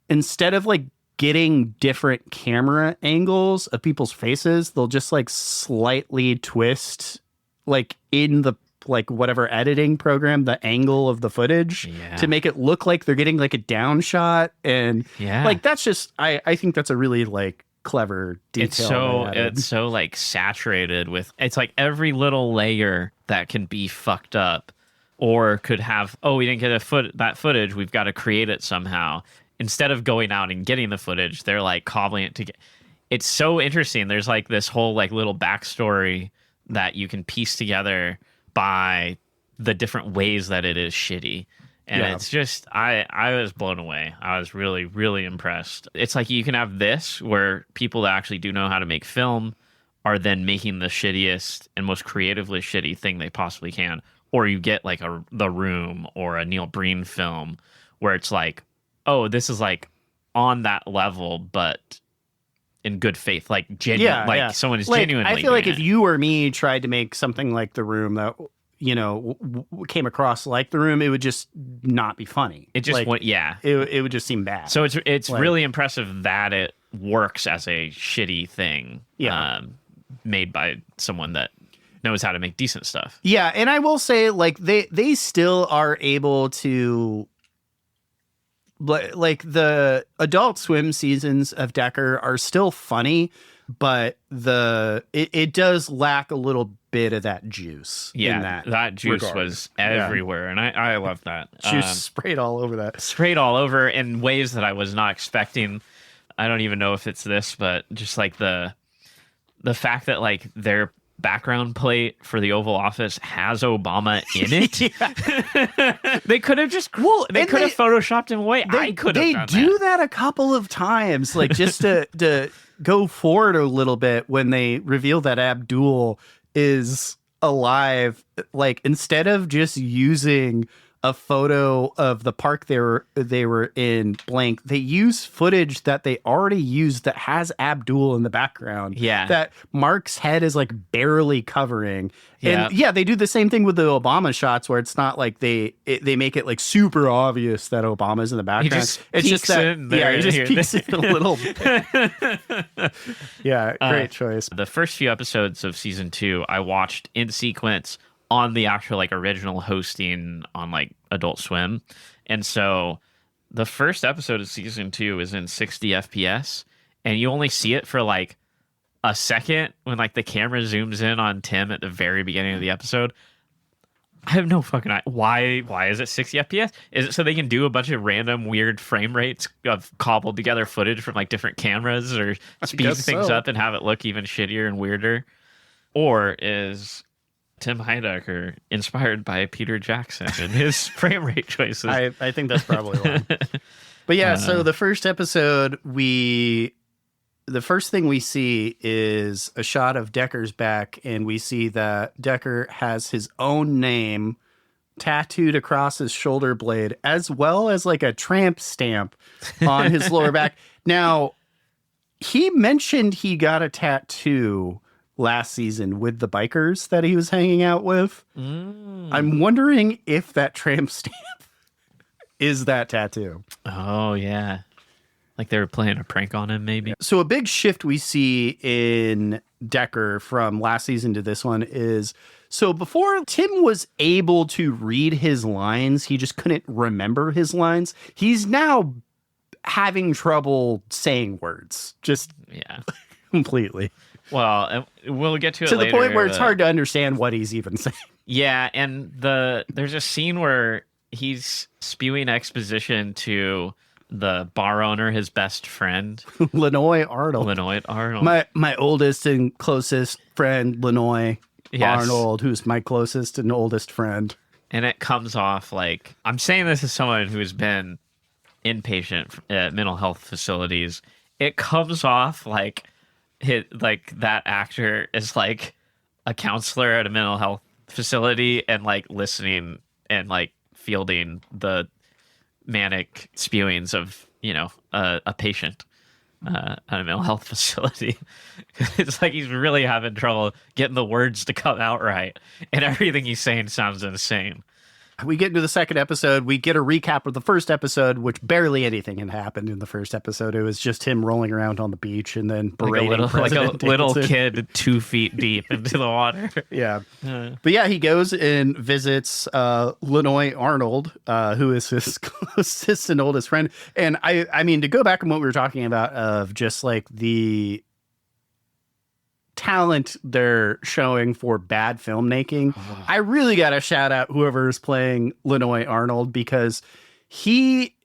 instead of like getting different camera angles of people's faces, they'll just like slightly twist like in the like whatever editing program the angle of the footage to make it look like they're getting like a down shot. And like that's just I think that's a really like clever detail. It's so like saturated with, it's like every little layer that can be fucked up or could have, we didn't get that footage, we've got to create it somehow. Instead of going out and getting the footage, they're like cobbling it together. It's so interesting. There's like this whole like little backstory that you can piece together by the different ways that it is shitty. And it's just, I was blown away. I was really, really impressed. It's like you can have this where people that actually do know how to make film are then making the shittiest and most creatively shitty thing they possibly can. Or you get like The Room or a Neil Breen film where it's like, oh, this is like on that level, but in good faith, like genuine, someone is genuinely. I feel like if you or me tried to make something like The Room that came across like The Room, it would just not be funny. It just like, it would just seem bad. So it's like, really impressive that it works as a shitty thing, made by someone that knows how to make decent stuff. Yeah, and I will say, like they still are able to. Like the Adult Swim seasons of Decker are still funny, but it does lack a little bit of that juice. Yeah, in that juice regard. was everywhere, and I love that. Juice sprayed all over that. Sprayed all over in ways that I was not expecting. I don't even know if it's this, but just like the fact that like their background plate for the Oval Office has Obama in it. They could have just they could have photoshopped him away. I could have done do that a couple of times, like just to go forward a little bit when they reveal that Abdul is alive. Like instead of just using a photo of the park they were in blank, they use footage that they already used that has Abdul in the background. Yeah. That Mark's head is like barely covering. Yeah. And yeah, they do the same thing with the Obama shots where it's not like they make it like super obvious that Obama's in the background. It's just that he just peeks in a little bit. Yeah, great choice. The first few episodes of season 2 I watched in sequence on the actual like original hosting on like Adult Swim. And so the first episode of season 2 is in 60 FPS and you only see it for like a second when like the camera zooms in on Tim at the very beginning of the episode. I have no fucking idea. Why is it 60 FPS? Is it so they can do a bunch of random weird frame rates of cobbled together footage from like different cameras or speed things up and have it look even shittier and weirder? Or is Tim Heidecker inspired by Peter Jackson and his frame rate choices? I think that's probably one. But yeah, so the first episode, the first thing we see is a shot of Decker's back, and we see that Decker has his own name tattooed across his shoulder blade, as well as like a tramp stamp on his lower back. Now, he mentioned he got a tattoo last season with the bikers that he was hanging out with. I'm wondering if that tramp stamp is that tattoo. Oh, yeah. Like they were playing a prank on him, maybe. So a big shift we see in Decker from last season to this one is, so before Tim was able to read his lines, he just couldn't remember his lines. He's now having trouble saying words, just completely. Well, we'll get to it to later. The point where it's hard to understand what he's even saying. Yeah, and there's a scene where he's spewing exposition to the bar owner, his best friend, Lenoy Arnold. My oldest and closest friend, Lenoy Arnold, who's my closest and oldest friend. And it comes off like, I'm saying this as someone who's been inpatient at mental health facilities. It comes off like that actor is like a counselor at a mental health facility and like listening and like fielding the manic spewings of, a patient at a mental health facility. It's like he's really having trouble getting the words to come out right, and everything he's saying sounds insane. We get into the second episode. We get a recap of the first episode, which barely anything had happened in the first episode. It was just him rolling around on the beach and then berating like a little kid 2 feet deep into the water. Yeah. But yeah, he goes and visits Lenoy Arnold, who is his closest and oldest friend. And I mean, to go back on what we were talking about of just like the talent they're showing for bad filmmaking, I really got to shout out whoever's playing Lenoy Arnold, because he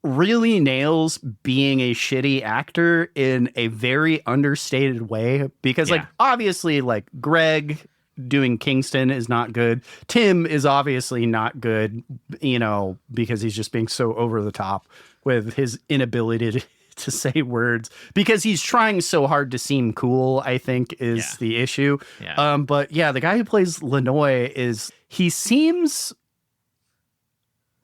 really nails being a shitty actor in a very understated way. Because like obviously like Greg doing Kingston is not good. Tim is obviously not good, because he's just being so over the top with his inability to say words, because he's trying so hard to seem cool, I think is the issue. But yeah, the guy who plays Lenoy he seems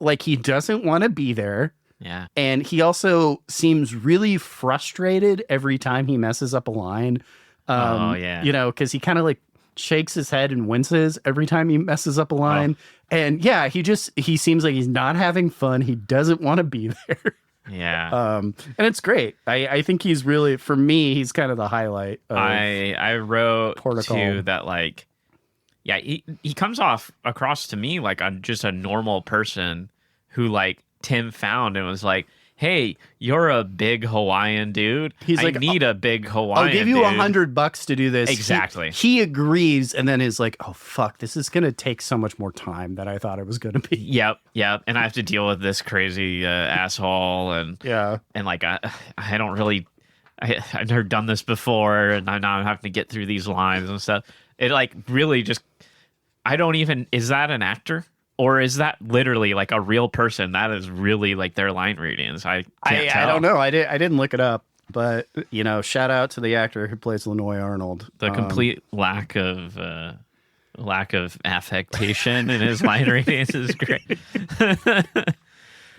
like he doesn't want to be there. Yeah. And he also seems really frustrated every time he messes up a line. Because he kind of like shakes his head and winces every time he messes up a line. And yeah, he seems like he's not having fun. He doesn't want to be there. Yeah. And it's great. I think he's really, for me, he's kind of the highlight. I wrote Protocol. too that like, he comes off across to me like just a normal person who like Tim found and was like, hey, you're a big Hawaiian dude. He's I like, need a big Hawaiian I'll give you dude. $100 to do this. Exactly. He agrees and then is like, oh, fuck, this is going to take so much more time than I thought it was going to be. Yep. And I have to deal with this crazy asshole. And like, I don't really, I've never done this before. And now I'm having to get through these lines and stuff. It like really just, is that an actor? Or is that literally like a real person? That is really like their line readings. I can't tell. I don't know. I didn't look it up, but shout out to the actor who plays Lenoy Arnold. The complete lack of affectation in his line readings is great.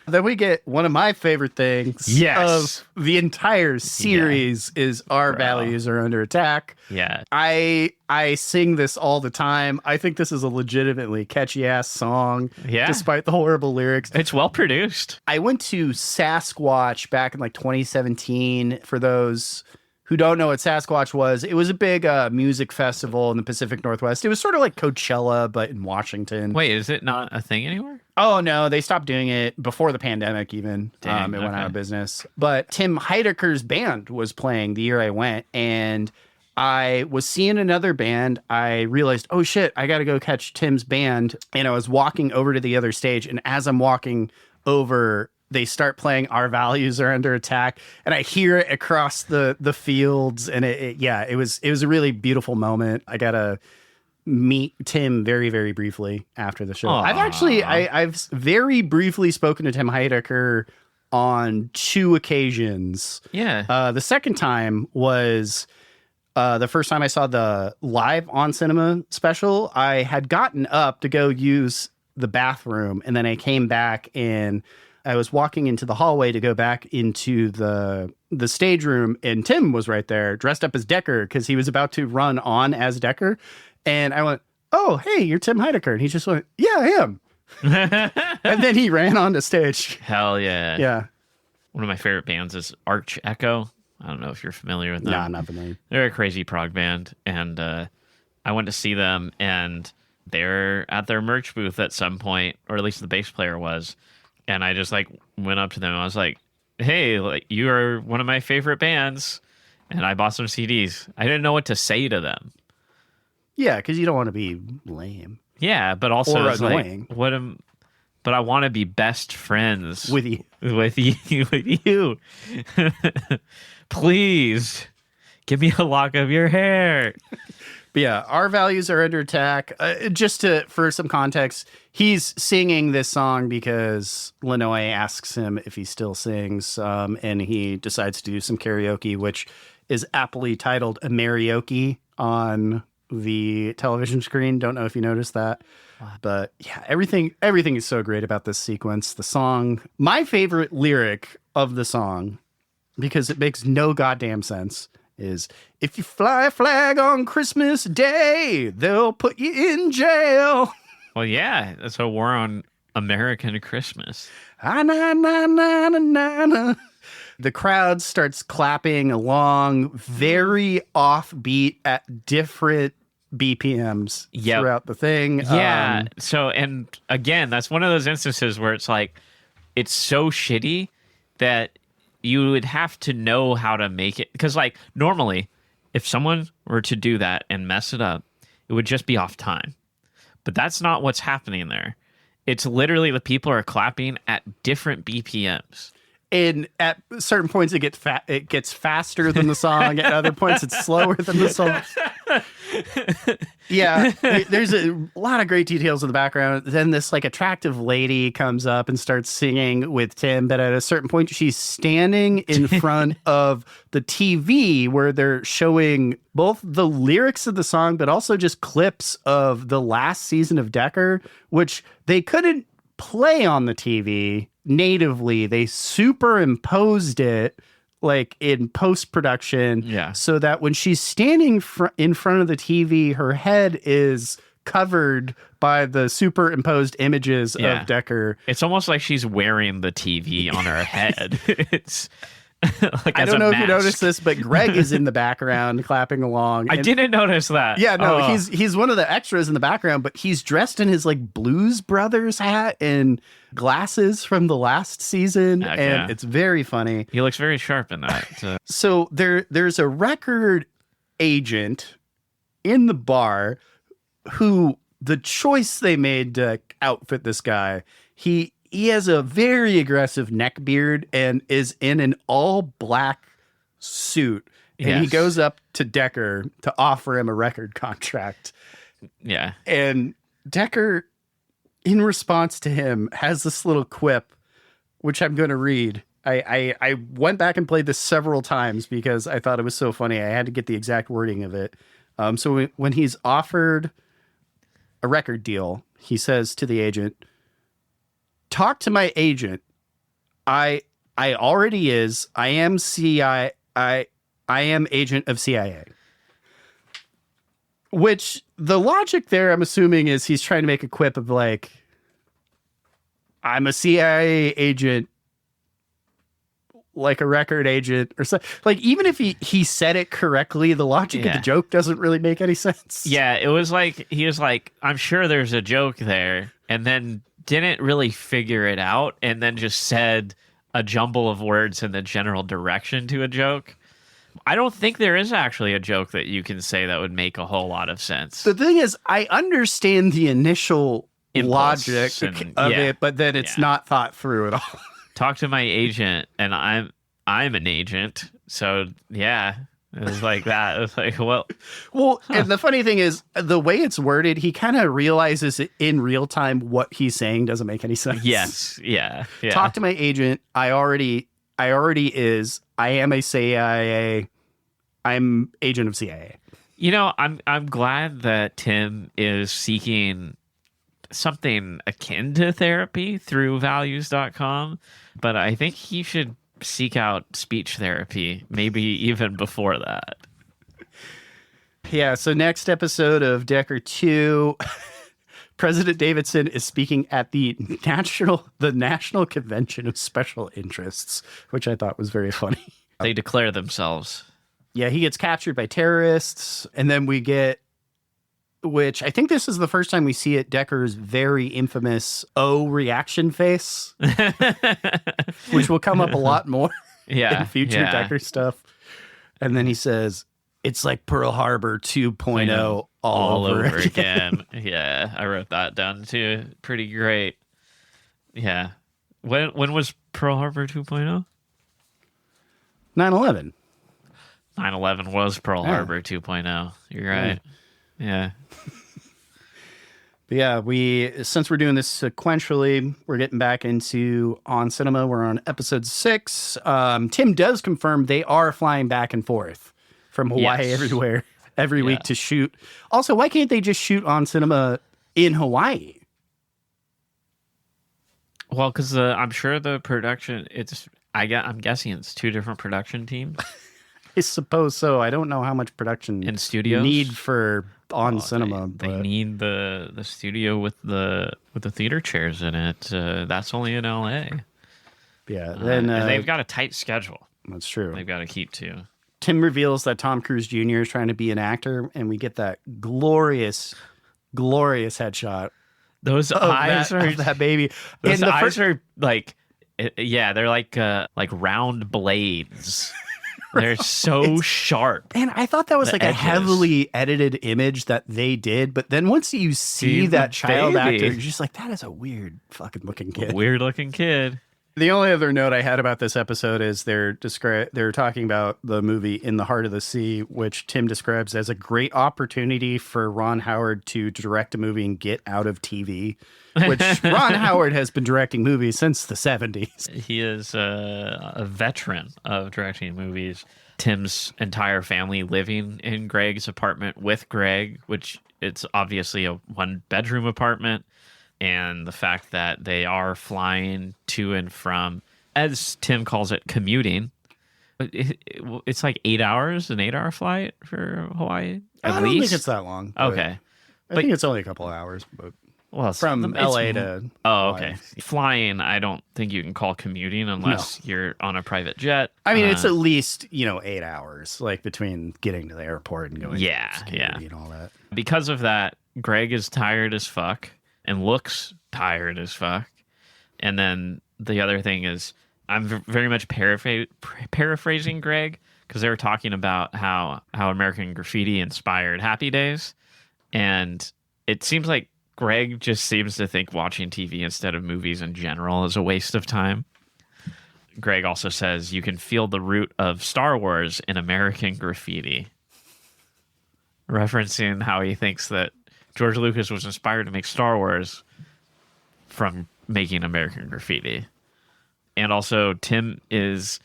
Then we get one of my favorite things of the entire series is Our Values Are Under Attack. Yeah. I sing this all the time. I think this is a legitimately catchy ass song. Yeah. Despite the horrible lyrics. It's well produced. I went to Sasquatch back in like 2017. For those who don't know what Sasquatch was, it was a big music festival in the Pacific Northwest. It was sort of like Coachella, but in Washington. Wait, is it not a thing anymore? Oh, no, they stopped doing it before the pandemic even. It went out of business. But Tim Heidecker's band was playing the year I went, and I was seeing another band. I realized, oh, shit, I got to go catch Tim's band. And I was walking over to the other stage, and as I'm walking over, they start playing Our Values Are Under Attack, and I hear it across the fields, and it was a really beautiful moment. I got to meet Tim very, very briefly after the show. Aww. I've very briefly spoken to Tim Heidecker on 2 occasions. Yeah. The second time was the first time I saw the live on cinema special. I had gotten up to go use the bathroom, and then I came back and I was walking into the hallway to go back into the stage room, and Tim was right there dressed up as Decker because he was about to run on as Decker. And I went, oh, hey, you're Tim Heidecker. And he just went, yeah, I am. And then he ran onto stage. Hell yeah. Yeah. One of my favorite bands is Arch Echo. I don't know if you're familiar with them. Nah, not familiar. They're a crazy prog band. And I went to see them, and they're at their merch booth at some point, or at least the bass player was. And I just like went up to them and I was like, hey, like, you are one of my favorite bands. And I bought some CDs. I didn't know what to say to them. Yeah, because you don't want to be lame. Yeah, but also or it's annoying. like, but I want to be best friends with you. With you. Please give me a lock of your hair. But yeah, Our Values Are Under Attack. For some context, he's singing this song because Lenoy asks him if he still sings, and he decides to do some karaoke, which is aptly titled a Marioke on the television screen. Don't know if you noticed that. But yeah, everything is so great about this sequence. The song, my favorite lyric of the song, because it makes no goddamn sense, is, if you fly a flag on Christmas Day, they'll put you in jail. Well, yeah, that's a war on American Christmas. Ah, na, na, na, na, na, na. The crowd starts clapping along, very offbeat at different BPMs throughout the thing. Yeah. So, and again, that's one of those instances where it's like, it's so shitty that you would have to know how to make it. Because, like, normally, if someone were to do that and mess it up, it would just be off time. But that's not what's happening there. It's literally the people are clapping at different BPMs. And at certain points, it gets faster than the song. At other points, it's slower than the song. Yeah, there's a lot of great details in the background. Then this like attractive lady comes up and starts singing with Tim. But at a certain point, she's standing in front of the TV where they're showing both the lyrics of the song, but also just clips of the last season of Decker, which they couldn't play on the TV natively. They superimposed it like in post-production, so that when she's standing in front of the TV, her head is covered by the superimposed images of Decker. It's almost like she's wearing the TV on her head. Like I as don't a know if you mask. noticed this, but Greg is in the background clapping along. I and- didn't notice that. Yeah, no, Oh. he's one of the extras in the background, but he's dressed in his like Blues Brothers hat and glasses from the last season, Heck and yeah. it's very funny. He looks very sharp in that. So there's a record agent in the bar who the choice they made to outfit this guy, he has a very aggressive neck beard and is in an all black suit. And he Yes. goes up to Decker to offer him a record contract. Yeah. And Decker, in response to him, has this little quip, which I'm going to read. I went back and played this several times because I thought it was so funny. I had to get the exact wording of it. So when he's offered a record deal, he says to the agent, "Talk to my agent. I already is. I am CIA. I am agent of CIA." Which the logic there, I'm assuming, is he's trying to make a quip of like, I'm a CIA agent, like a record agent or something. Like, even if he said it correctly, the logic of the joke doesn't really make any sense. Yeah, it was like, he was like, I'm sure there's a joke there, and then didn't really figure it out, and then just said a jumble of words in the general direction to a joke. I don't think there is actually a joke that you can say that would make a whole lot of sense. The thing is, I understand the initial Impulse logic and- of yeah. it, but then it's not thought through at all. Talk to my agent, and I'm an agent, so yeah, it was like that. It was like, well, And the funny thing is, the way it's worded, he kind of realizes in real time what he's saying doesn't make any sense. yes, yeah. Talk to my agent. I already is. I am a CIA. I'm agent of CIA. You know, I'm glad that Tim is seeking something akin to therapy through values.com, but I think he should seek out speech therapy, maybe even before that. Yeah, so next episode of Decker 2, President Davidson is speaking at the National Convention of Special Interests, which I thought was very funny. They declare themselves. Yeah, he gets captured by terrorists, and then we get, which I think this is the first time we see it, Decker's very infamous reaction face, which will come up a lot more in future Decker stuff. And then he says, "It's like Pearl Harbor 2.0 all over again." Yeah, I wrote that down too. Pretty great. Yeah. When was Pearl Harbor 2.0? 9/11. 9/11 was Pearl Harbor 2.0. You're right. Yeah. But yeah, since we're doing this sequentially, we're getting back into On Cinema. We're on episode 6. Tim does confirm they are flying back and forth from Hawaii every week to shoot. Also, why can't they just shoot On Cinema in Hawaii? Well, because I'm sure the production, I'm guessing it's 2 different production teams. I suppose so. I don't know how much production in studios need for On Cinema. They need the studio with the theater chairs in it. That's only in LA. Yeah, then and they've got a tight schedule. That's true. They've got to keep to. Tim reveals that Tom Cruise Jr. is trying to be an actor, and we get that glorious headshot. Those eyes of that baby. Those eyes are like, they're like round blades. They're so sharp. And I thought that was like edges. a heavily edited image that they did. But then once you see that child actor, you're just like, that is a weird fucking looking kid. Weird looking kid. The only other note I had about this episode is they're talking about the movie In the Heart of the Sea, which Tim describes as a great opportunity for Ron Howard to direct a movie and get out of TV, which Ron Howard has been directing movies since the 70s. He is a veteran of directing movies. Tim's entire family living in Greg's apartment with Greg, which it's obviously a 1-bedroom apartment. And the fact that they are flying to and from, as Tim calls it, commuting. It's like 8 hours, an 8-hour flight for Hawaii. I don't think it's that long. Okay. I think it's only a couple of hours. But Well, from LA to okay. Flying, I don't think you can call commuting unless you're on a private jet. I mean, it's at least 8 hours, like between getting to the airport and going to security and all that. Because of that, Greg is tired as fuck and looks tired as fuck. And then the other thing is, I'm very much paraphrasing Greg, because they were talking about how American Graffiti inspired Happy Days, and it seems like Greg just seems to think watching TV instead of movies in general is a waste of time. Greg also says you can feel the root of Star Wars in American Graffiti, referencing how he thinks that George Lucas was inspired to make Star Wars from making American Graffiti. And also Tim is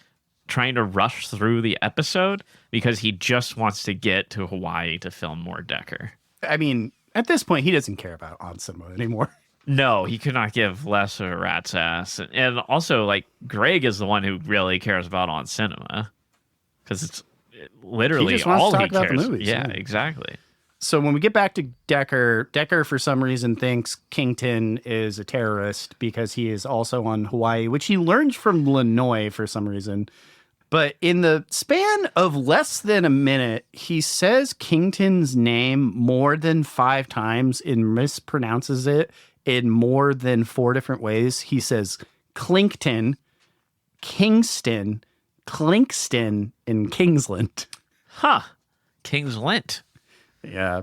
trying to rush through the episode because he just wants to get to Hawaii to film more Decker. I mean, at this point, he doesn't care about On Cinema anymore. No, he could not give less of a rat's ass. And also, like, Greg is the one who really cares about On Cinema, because it's literally all he cares about. The movies, yeah, exactly. So when we get back to Decker for some reason thinks Kington is a terrorist because he is also on Hawaii, which he learned from Lanoy for some reason. But in the span of less than a minute, he says Kington's name more than 5 times and mispronounces it in more than 4 different ways. He says Clinkton, Kingston, Clinkston, and Kingsland. Huh. Kingsland. Yeah.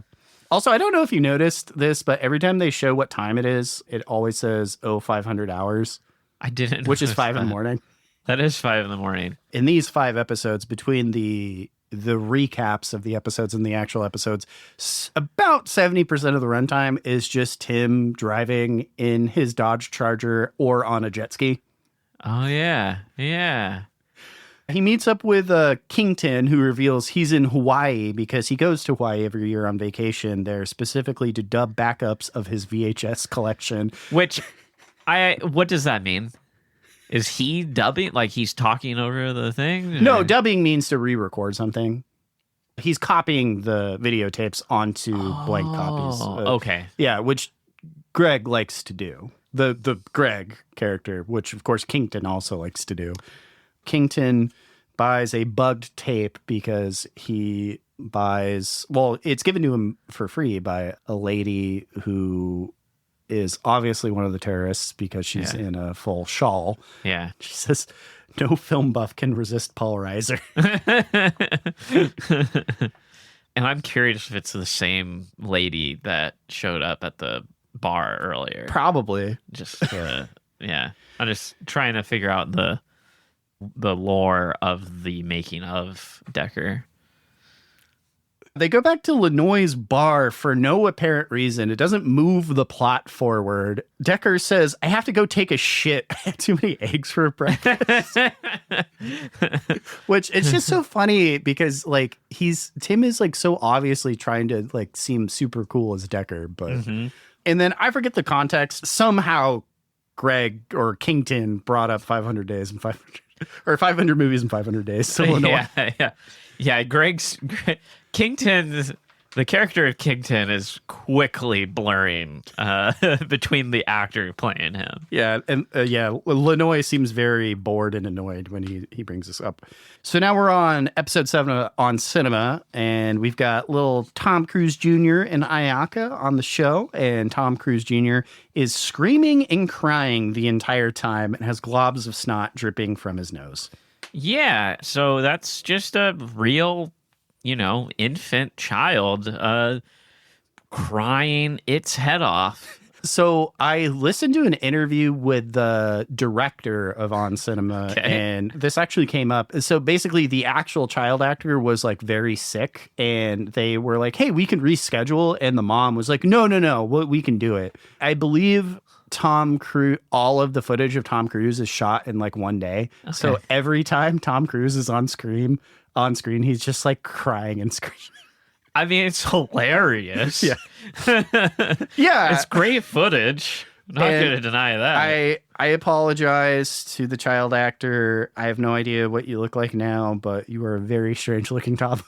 Also, I don't know if you noticed this, but every time they show what time it is, it always says 500 hours. I didn't. Which is 5 in the morning. That is 5 in the morning. In these 5 episodes, between the recaps of the episodes and the actual episodes, about 70% of the runtime is just him driving in his Dodge Charger or on a jet ski. Oh, yeah. Yeah. He meets up with Kington, who reveals he's in Hawaii because he goes to Hawaii every year on vacation there specifically to dub backups of his VHS collection. Which, what does that mean? Is he dubbing? Like he's talking over the thing? Or? No, dubbing means to re-record something. He's copying the videotapes onto blank copies. Okay. Yeah, which Greg likes to do. The Greg character, which of course Kington also likes to do. Kington buys a bugged tape because he buys, well, it's given to him for free by a lady who is obviously one of the terrorists because she's in a full shawl. Yeah. She says, no film buff can resist polarizer. And I'm curious if it's the same lady that showed up at the bar earlier. Probably. Just, yeah. I'm just trying to figure out the lore of the making of Decker. They go back to Lanoy's bar for no apparent reason. It doesn't move the plot forward. Decker says, I have to go take a shit. I had too many eggs for breakfast. Which it's just so funny because like Tim is like so obviously trying to like seem super cool as Decker, but and then I forget the context. Somehow Greg or Kington brought up 500 days and 500 or 500 movies in 500 days. So yeah. Kington, the character of Kington is quickly blurring between the actor playing him. Yeah, and Lanoy seems very bored and annoyed when he brings this up. So now we're on episode 7 on Cinema, and we've got little Tom Cruise Jr. and Ayaka on the show, and Tom Cruise Jr. is screaming and crying the entire time and has globs of snot dripping from his nose. Yeah, so that's just a real, infant child crying its head off. So I listened to an interview with the director of On Cinema, and this actually came up. So basically, the actual child actor was like very sick, and they were like, "Hey, we can reschedule." And the mom was like, "No, we can do it." I believe Tom Cruise, all of the footage of Tom Cruise is shot in like one day. Okay. So every time Tom Cruise is on screen, he's just like crying and screaming. I mean, it's hilarious. Yeah. Yeah. It's great footage. Not going to deny that. I apologize to the child actor. I have no idea what you look like now, but you are a very strange looking toddler.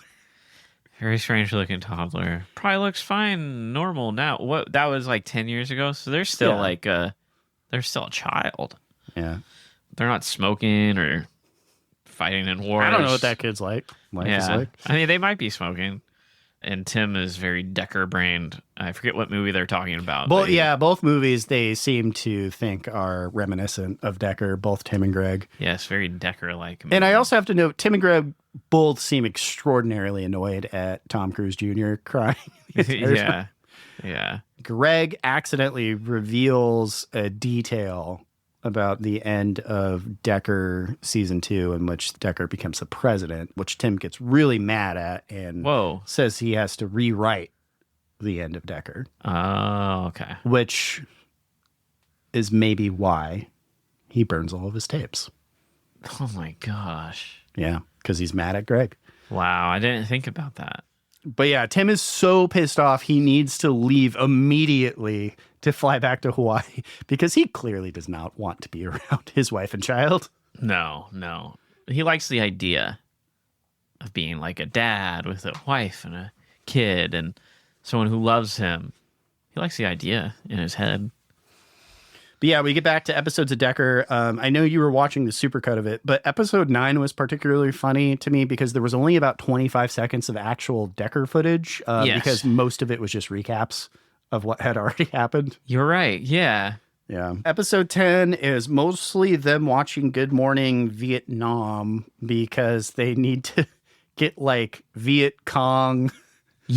Very strange looking toddler. Probably looks fine, normal now. What that was like 10 years ago, so they're still they're still a child. Yeah. They're not smoking or fighting in wars. I don't know what that kid's like. Life is like. I mean, they might be smoking. And Tim is very Decker brained. I forget what movie they're talking about. Both movies they seem to think are reminiscent of Decker, both Tim and Greg. Yes, very Decker-like. And I also have to note, Tim and Greg both seem extraordinarily annoyed at Tom Cruise Jr. crying. Yeah. Greg accidentally reveals a detail about the end of Decker season 2 in which Decker becomes the president, which Tim gets really mad at and says he has to rewrite the end of Decker. Oh, okay. Which is maybe why he burns all of his tapes. Oh my gosh. Yeah, because he's mad at Greg. Wow, I didn't think about that. But yeah, Tim is so pissed off he needs to leave immediately to fly back to Hawaii because he clearly does not want to be around his wife and child. No. He likes the idea of being like a dad with a wife and a kid and someone who loves him. He likes the idea in his head. But yeah, we get back to episodes of Decker. I know you were watching the supercut of it, but episode 9 was particularly funny to me because there was only about 25 seconds of actual Decker footage because most of it was just recaps of what had already happened. You're right. Yeah. Yeah. Episode 10 is mostly them watching Good Morning Vietnam because they need to get like Viet Cong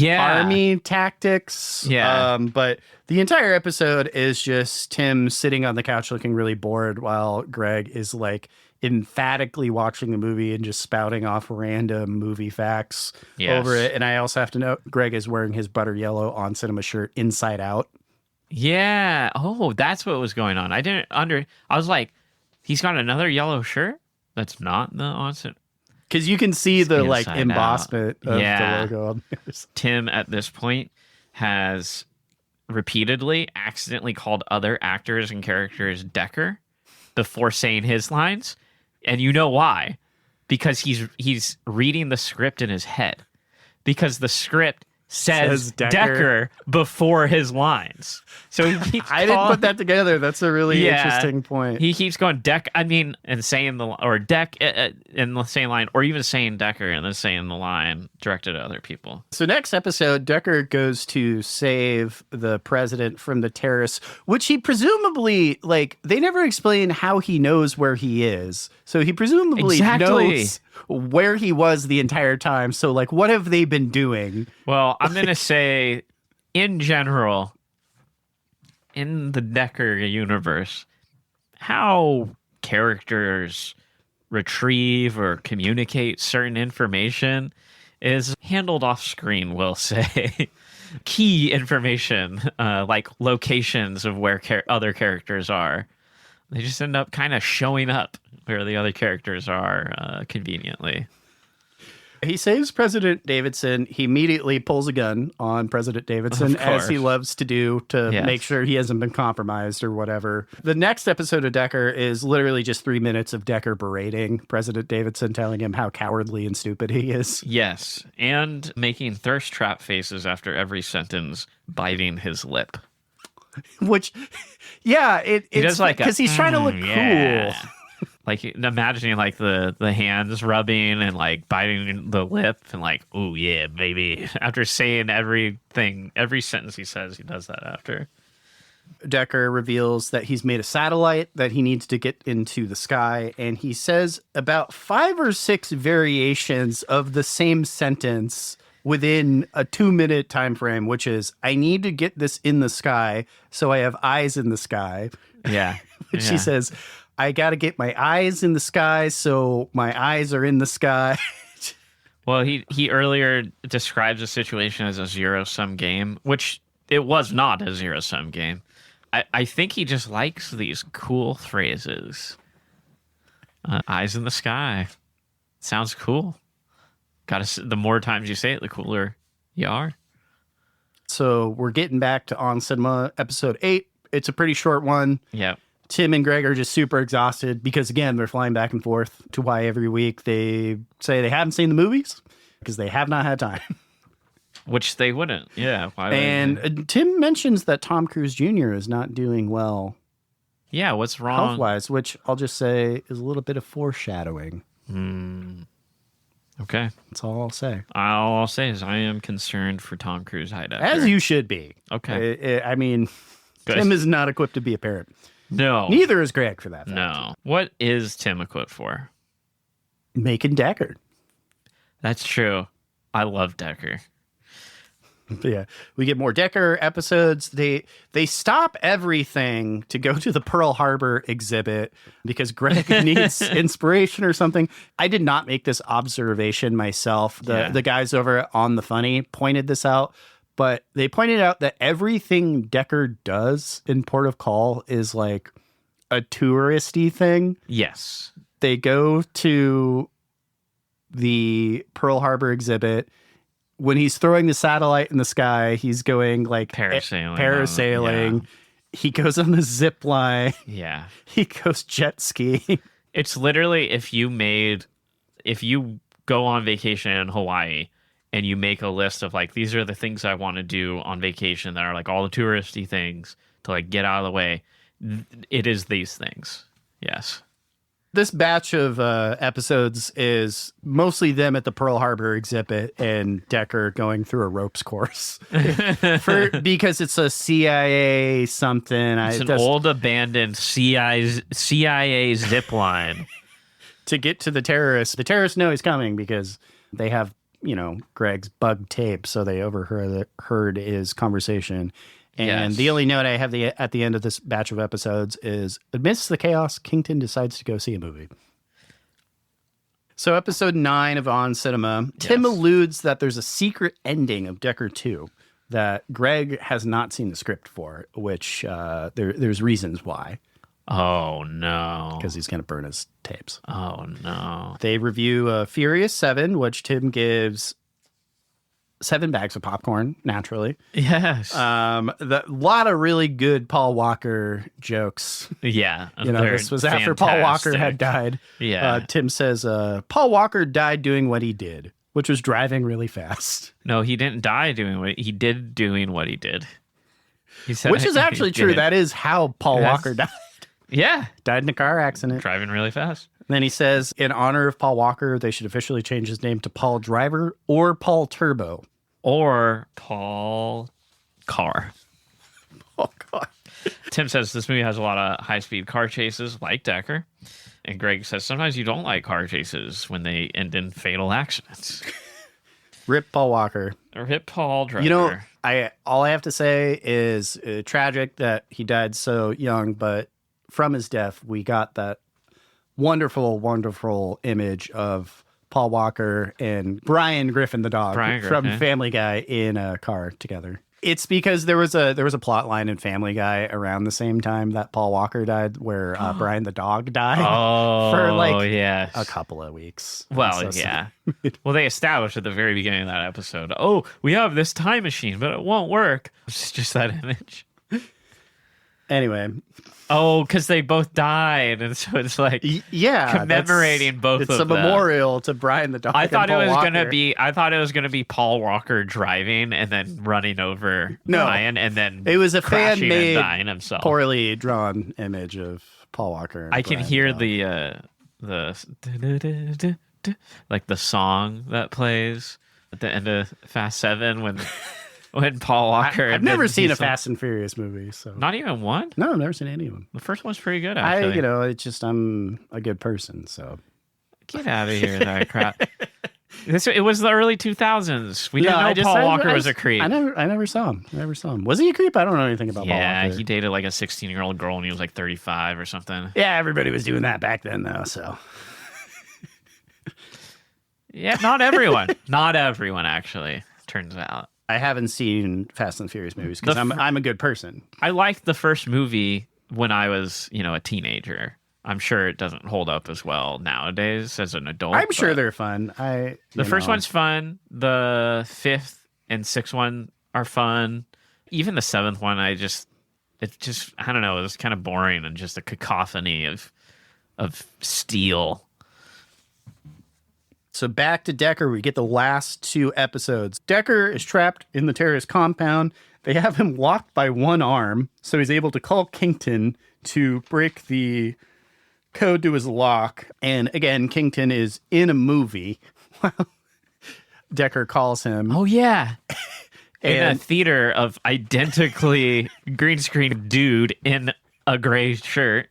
army tactics. Yeah. But the entire episode is just Tim sitting on the couch looking really bored while Greg is like emphatically watching the movie and just spouting off random movie facts over it. And I also have to note Greg is wearing his butter yellow On Cinema shirt inside out. Yeah. Oh, that's what was going on. I was like, he's got another yellow shirt that's not the On Cinema. Because you can see the like Inside embossment Out. of the logo on there. Tim at this point has repeatedly accidentally called other actors and characters Decker before saying his lines. And you know why? Because he's reading the script in his head. Because the script says Decker before his lines. So he keeps didn't put that together. That's a really interesting point. He keeps going and saying Deck in the same line, or even saying Decker and then saying the line directed at other people. So next episode, Decker goes to save the president from the terrorists, which he presumably, like, they never explain how he knows where he is. So he presumably knows where he was the entire time. So, like, what have they been doing? Well, I'm going to say, in general, in the Decker universe, how characters retrieve or communicate certain information is handled off screen, we'll say. Key information, like locations of where other characters are. They just end up kind of showing up where the other characters are conveniently. He saves President Davidson. He immediately pulls a gun on President Davidson, as he loves to do to make sure he hasn't been compromised or whatever. The next episode of Decker is literally just 3 minutes of Decker berating President Davidson, telling him how cowardly and stupid he is. Yes, and making thirst trap faces after every sentence, biting his lip. Which, it's like because he's trying to look cool. Like imagining like the hands rubbing and like biting the lip and like, oh yeah, baby. After saying every sentence he says, he does that after. Decker reveals that he's made a satellite that he needs to get into the sky. And he says about 5 or 6 variations of the same sentence within a 2-minute time frame, which is, I need to get this in the sky so I have eyes in the sky. Yeah. Which he says, I got to get my eyes in the sky so my eyes are in the sky. Well, he earlier describes the situation as a zero-sum game, which it was not a zero-sum game. I think he just likes these cool phrases. Eyes in the sky. Sounds cool. The more times you say it, the cooler you are. So we're getting back to On Cinema episode 8. It's a pretty short one. Yep. Tim and Greg are just super exhausted because, again, they're flying back and forth to Hawaii every week. They say they haven't seen the movies because they have not had time. Which they wouldn't. Yeah. Why would And Tim mentions that Tom Cruise Jr. is not doing well yeah, what's wrong? health-wise, which I'll just say is a little bit of foreshadowing. Okay. That's all I'll say. All I'll say is I am concerned for Tom Cruise High Decker. As you should be. Okay. I mean, Good. Tim is not equipped to be a parent. No. Neither is Greg, for that fact. No. What is Tim equipped for? Making Decker. That's true. I love Decker. Yeah, we get more Decker episodes. They stop everything to go to the Pearl Harbor exhibit because Greg needs inspiration or something. I did not make this observation myself. The guys over on The Funny pointed this out, but they pointed out that everything Decker does in Port of Call is like a touristy thing. Yes. They go to the Pearl Harbor exhibit. When he's throwing the satellite in the sky, he's going like parasailing. Yeah. He goes on the zip line. Yeah. He goes jet skiing. It's literally if you go on vacation in Hawaii and you make a list of like, these are the things I want to do on vacation that are like all the touristy things to like get out of the way. It is these things. Yes. This batch of episodes is mostly them at the Pearl Harbor exhibit and Decker going through a ropes course because it's a CIA something. It's an old abandoned CIA zip line to get to the terrorists. The terrorists know he's coming because they have, Greg's bug tape, so they overheard his conversation. And the only note I have at the end of this batch of episodes is, amidst the chaos, Kington decides to go see a movie. So episode 9 of On Cinema, Tim alludes that there's a secret ending of Decker 2 that Greg has not seen the script for, which there's reasons why. Oh, no. Because he's going to burn his tapes. Oh, no. They review Furious 7, which Tim gives 7 bags of popcorn, naturally. Yes. A lot of really good Paul Walker jokes. Yeah. This was after Paul Walker had died. Yeah. Tim says, Paul Walker died doing what he did, which was driving really fast. No, he didn't die doing what he did. He said, which is actually true. That is how Paul Walker died. Yeah. Died in a car accident. Driving really fast. And then he says, in honor of Paul Walker, they should officially change his name to Paul Driver or Paul Turbo. Or Paul Car. Oh, God. Tim says this movie has a lot of high-speed car chases like Decker. And Greg says sometimes you don't like car chases when they end in fatal accidents. Rip Paul Walker. Rip Paul Driver. All I have to say is tragic that he died so young, but from his death, we got that wonderful, wonderful image of Paul Walker and Brian Griffin, the dog from Family Guy, in a car together. It's because there was a plot line in Family Guy around the same time that Paul Walker died, where Brian the dog died for a couple of weeks. Well, yeah. Well, they established at the very beginning of that episode, we have this time machine, but it won't work. It's just that image. Anyway. Oh, because they both died, and so it's like commemorating both of them. It's a memorial to Brian the dog. I thought it was gonna be Paul Walker driving and then running over Brian, and then it was a fan-made, dying himself. Poorly drawn image of Paul Walker. I can hear the like the song that plays at the end of Fast 7 when Paul Walker. I've never seen a Fast and Furious movie, so not even one. No, I've never seen any of them. The first one's pretty good. Actually, it's just I'm a good person, so get out of here with that crap. It was the early 2000s. We didn't know Paul Walker was a creep. I never saw him. Was he a creep? I don't know anything about Paul Walker. Yeah, he dated like a 16-year-old girl when he was like 35 or something. Yeah, everybody was doing that back then, though. So. Yeah, not everyone. Not everyone, actually. Turns out. I haven't seen Fast and Furious movies because I'm a good person. I liked the first movie when I was, a teenager. I'm sure it doesn't hold up as well nowadays as an adult. I'm sure they're fun. The first one's fun. The 5th and 6th one are fun. Even the 7th one, I don't know. It was kind of boring and just a cacophony of steel. So back to Decker, we get the last 2 episodes. Decker is trapped in the terrorist compound. They have him locked by one arm, so he's able to call Kington to break the code to his lock. And again, Kington is in a movie. Decker calls him. Oh, yeah. In a theater of identically green screen dude in a gray shirt.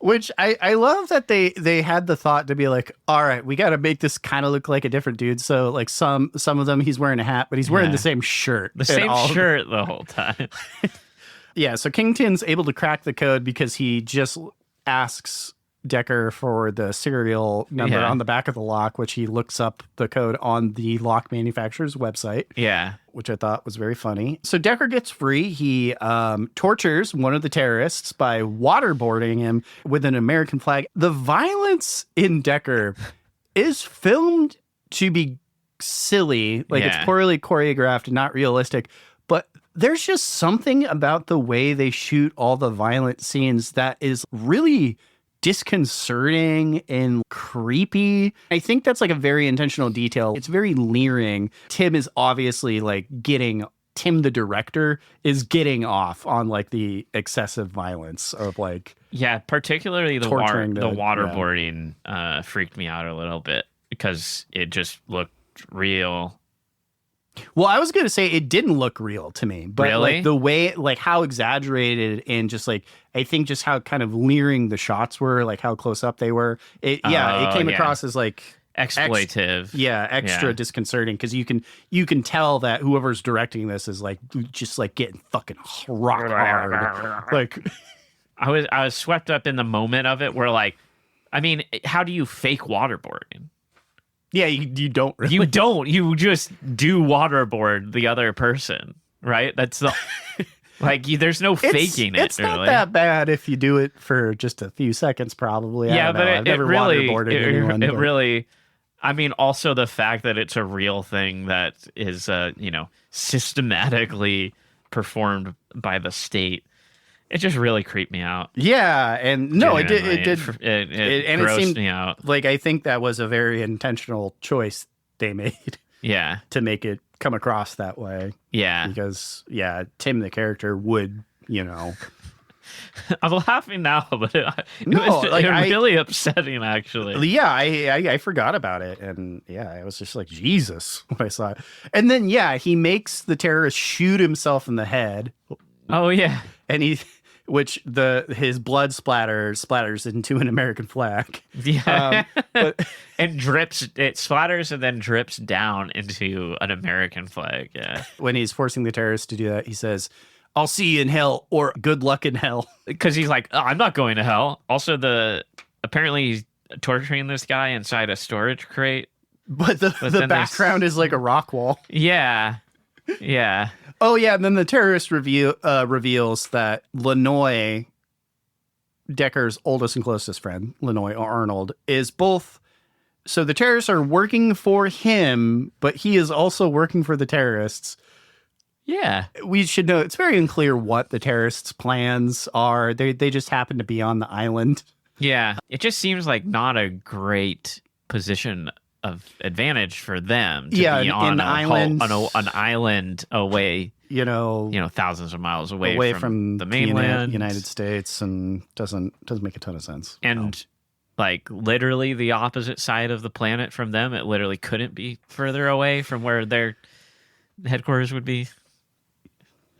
Which I love that they had the thought to be like, all right, we got to make this kind of look like a different dude. So like some of them, he's wearing a hat, but he's wearing the same shirt. The same shirt the whole time. Yeah, so Kington's able to crack the code because he just asks Decker for the serial number on the back of the lock, which he looks up the code on the lock manufacturer's website. Yeah. Which I thought was very funny. So Decker gets free. He tortures one of the terrorists by waterboarding him with an American flag. The violence in Decker is filmed to be silly. Like it's poorly choreographed and not realistic. But there's just something about the way they shoot all the violent scenes that is really disconcerting and creepy. I think that's like a very intentional detail. It's very leering. Tim is obviously like Tim the director is getting off on like the excessive violence of like particularly the waterboarding freaked me out a little bit because it just looked real. Well, I was going to say it didn't look real to me, but really? Like the way, like how exaggerated and just like, I think just how kind of leering the shots were, like how close up they were. It came across as like exploitive. Extra disconcerting because you can tell that whoever's directing this is like just like getting fucking rock hard. Like I was swept up in the moment of it where like, I mean, how do you fake waterboarding? Yeah, you don't really. You don't. You just do waterboard the other person, right? That's the like. There's no faking it. It's not that bad if you do it for just a few seconds, probably. Yeah, but I've never waterboarded anyone. It really. I mean, also the fact that it's a real thing that is, systematically performed by the state. It just really creeped me out. Yeah, and no, it did. It grossed seemed me out. Like I think that was a very intentional choice they made. Yeah, to make it come across that way. Yeah, because Tim the character would, I'm laughing now, but it was really upsetting actually. Yeah, I forgot about it, and I was just like Jesus when I saw it. And then he makes the terrorist shoot himself in the head. Oh yeah, and his blood splatters into an American flag. Yeah. And drips, it splatters and then drips down into an American flag. Yeah. When he's forcing the terrorists to do that, he says, "I'll see you in hell," or "Good luck in hell." Because he's like, I'm not going to hell. Also, apparently he's torturing this guy inside a storage crate. But the background is like a rock wall. Yeah. Yeah. Oh, yeah, and then the terrorist reveals that Lanoy, Decker's oldest and closest friend, Lanoy Arnold, is both... So the terrorists are working for him, but he is also working for the terrorists. Yeah. We should know, it's very unclear what the terrorists' plans are. They just happen to be on the island. Yeah. It just seems like not a great position of advantage for them to be on an island away, thousands of miles away from the mainland, United States, and doesn't make a ton of sense. And like literally the opposite side of the planet from them, it literally couldn't be further away from where their headquarters would be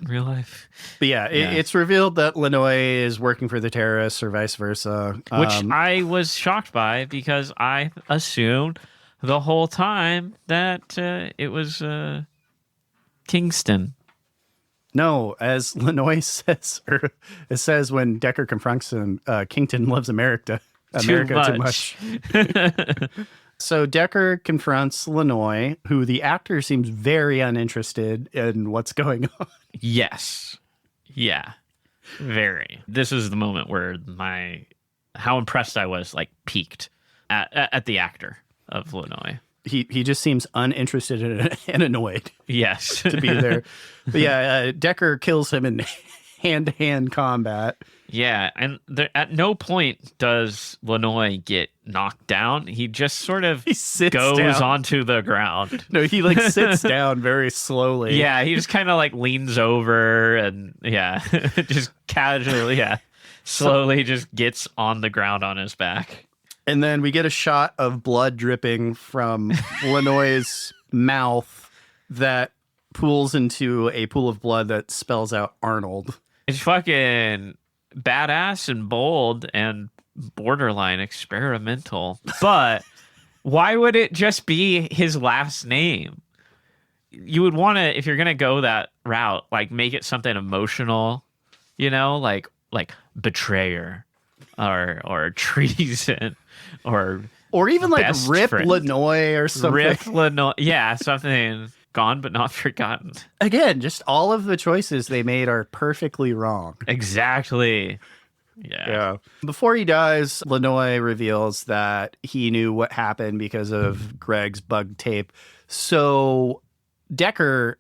in real life. But it's revealed that Lanoy is working for the terrorists or vice versa, which I was shocked by because I assumed the whole time that it was Kingston. No, as Lanoy says, or it says when Decker confronts him, Kington loves America too much. So Decker confronts Lanoy, who the actor seems very uninterested in what's going on. Yes. Yeah. Very. This is the moment where how impressed I was, like, peaked at the actor of Lanoy. He just seems uninterested and annoyed. Yes. To be there. But Decker kills him in hand-to-hand combat. Yeah, and at no point does Lanoy get knocked down. He just sort of He sits goes down. onto the ground. No, he like sits down very slowly. Yeah, he just kind of like leans over and just casually, slowly just gets on the ground on his back. And then we get a shot of blood dripping from Lanoy's mouth that pools into a pool of blood that spells out Arnold. It's fucking badass and bold and borderline experimental. But why would it just be his last name? You would want to, if you're going to go that route, like make it something emotional, like betrayer or treason or even like best Rip friend. Lanoy or something. Rip Lanoy. Yeah, something gone but not forgotten. Again, just all of the choices they made are perfectly wrong. Exactly. Yeah. Before he dies, Lanoy reveals that he knew what happened because of Greg's bug tape. So Decker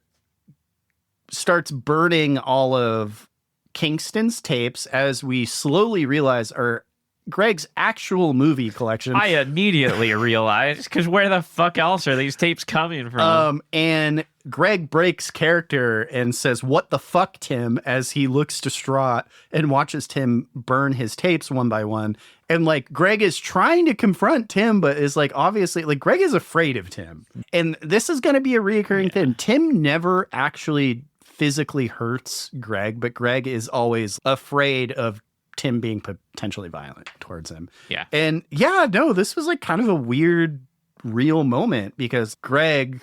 starts burning all of Kingston's tapes as we slowly realize are Greg's actual movie collection. I immediately realized, because where the fuck else are these tapes coming from? And Greg breaks character and says, "What the fuck, Tim?" as he looks distraught and watches Tim burn his tapes one by one. And like Greg is trying to confront Tim, but is like obviously like Greg is afraid of Tim. And this is going to be a reoccurring thing. Tim never actually physically hurts Greg, but Greg is always afraid of Tim being potentially violent towards him. Yeah. And this was like kind of a weird, real moment because Greg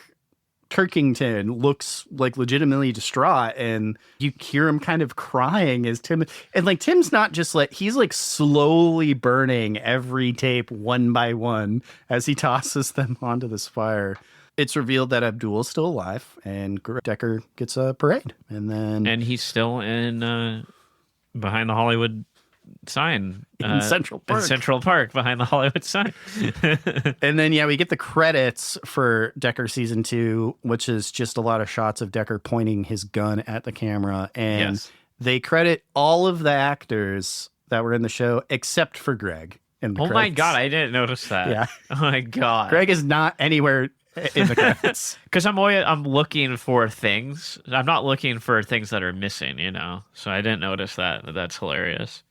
Turkington looks like legitimately distraught and you hear him kind of crying as Tim. And like Tim's not just like, he's like slowly burning every tape one by one as he tosses them onto this fire. It's revealed that Abdul's still alive and Decker gets a parade. And he's still in behind the Hollywood sign in Central Park behind the Hollywood sign. And then we get the credits for Decker season 2, which is just a lot of shots of Decker pointing his gun at the camera, and they credit all of the actors that were in the show except for Greg in the credits. My god, I didn't notice that. Yeah. Oh my god, Greg is not anywhere in the credits because I'm looking for things. I'm not looking for things that are missing, so I didn't notice that. That's hilarious.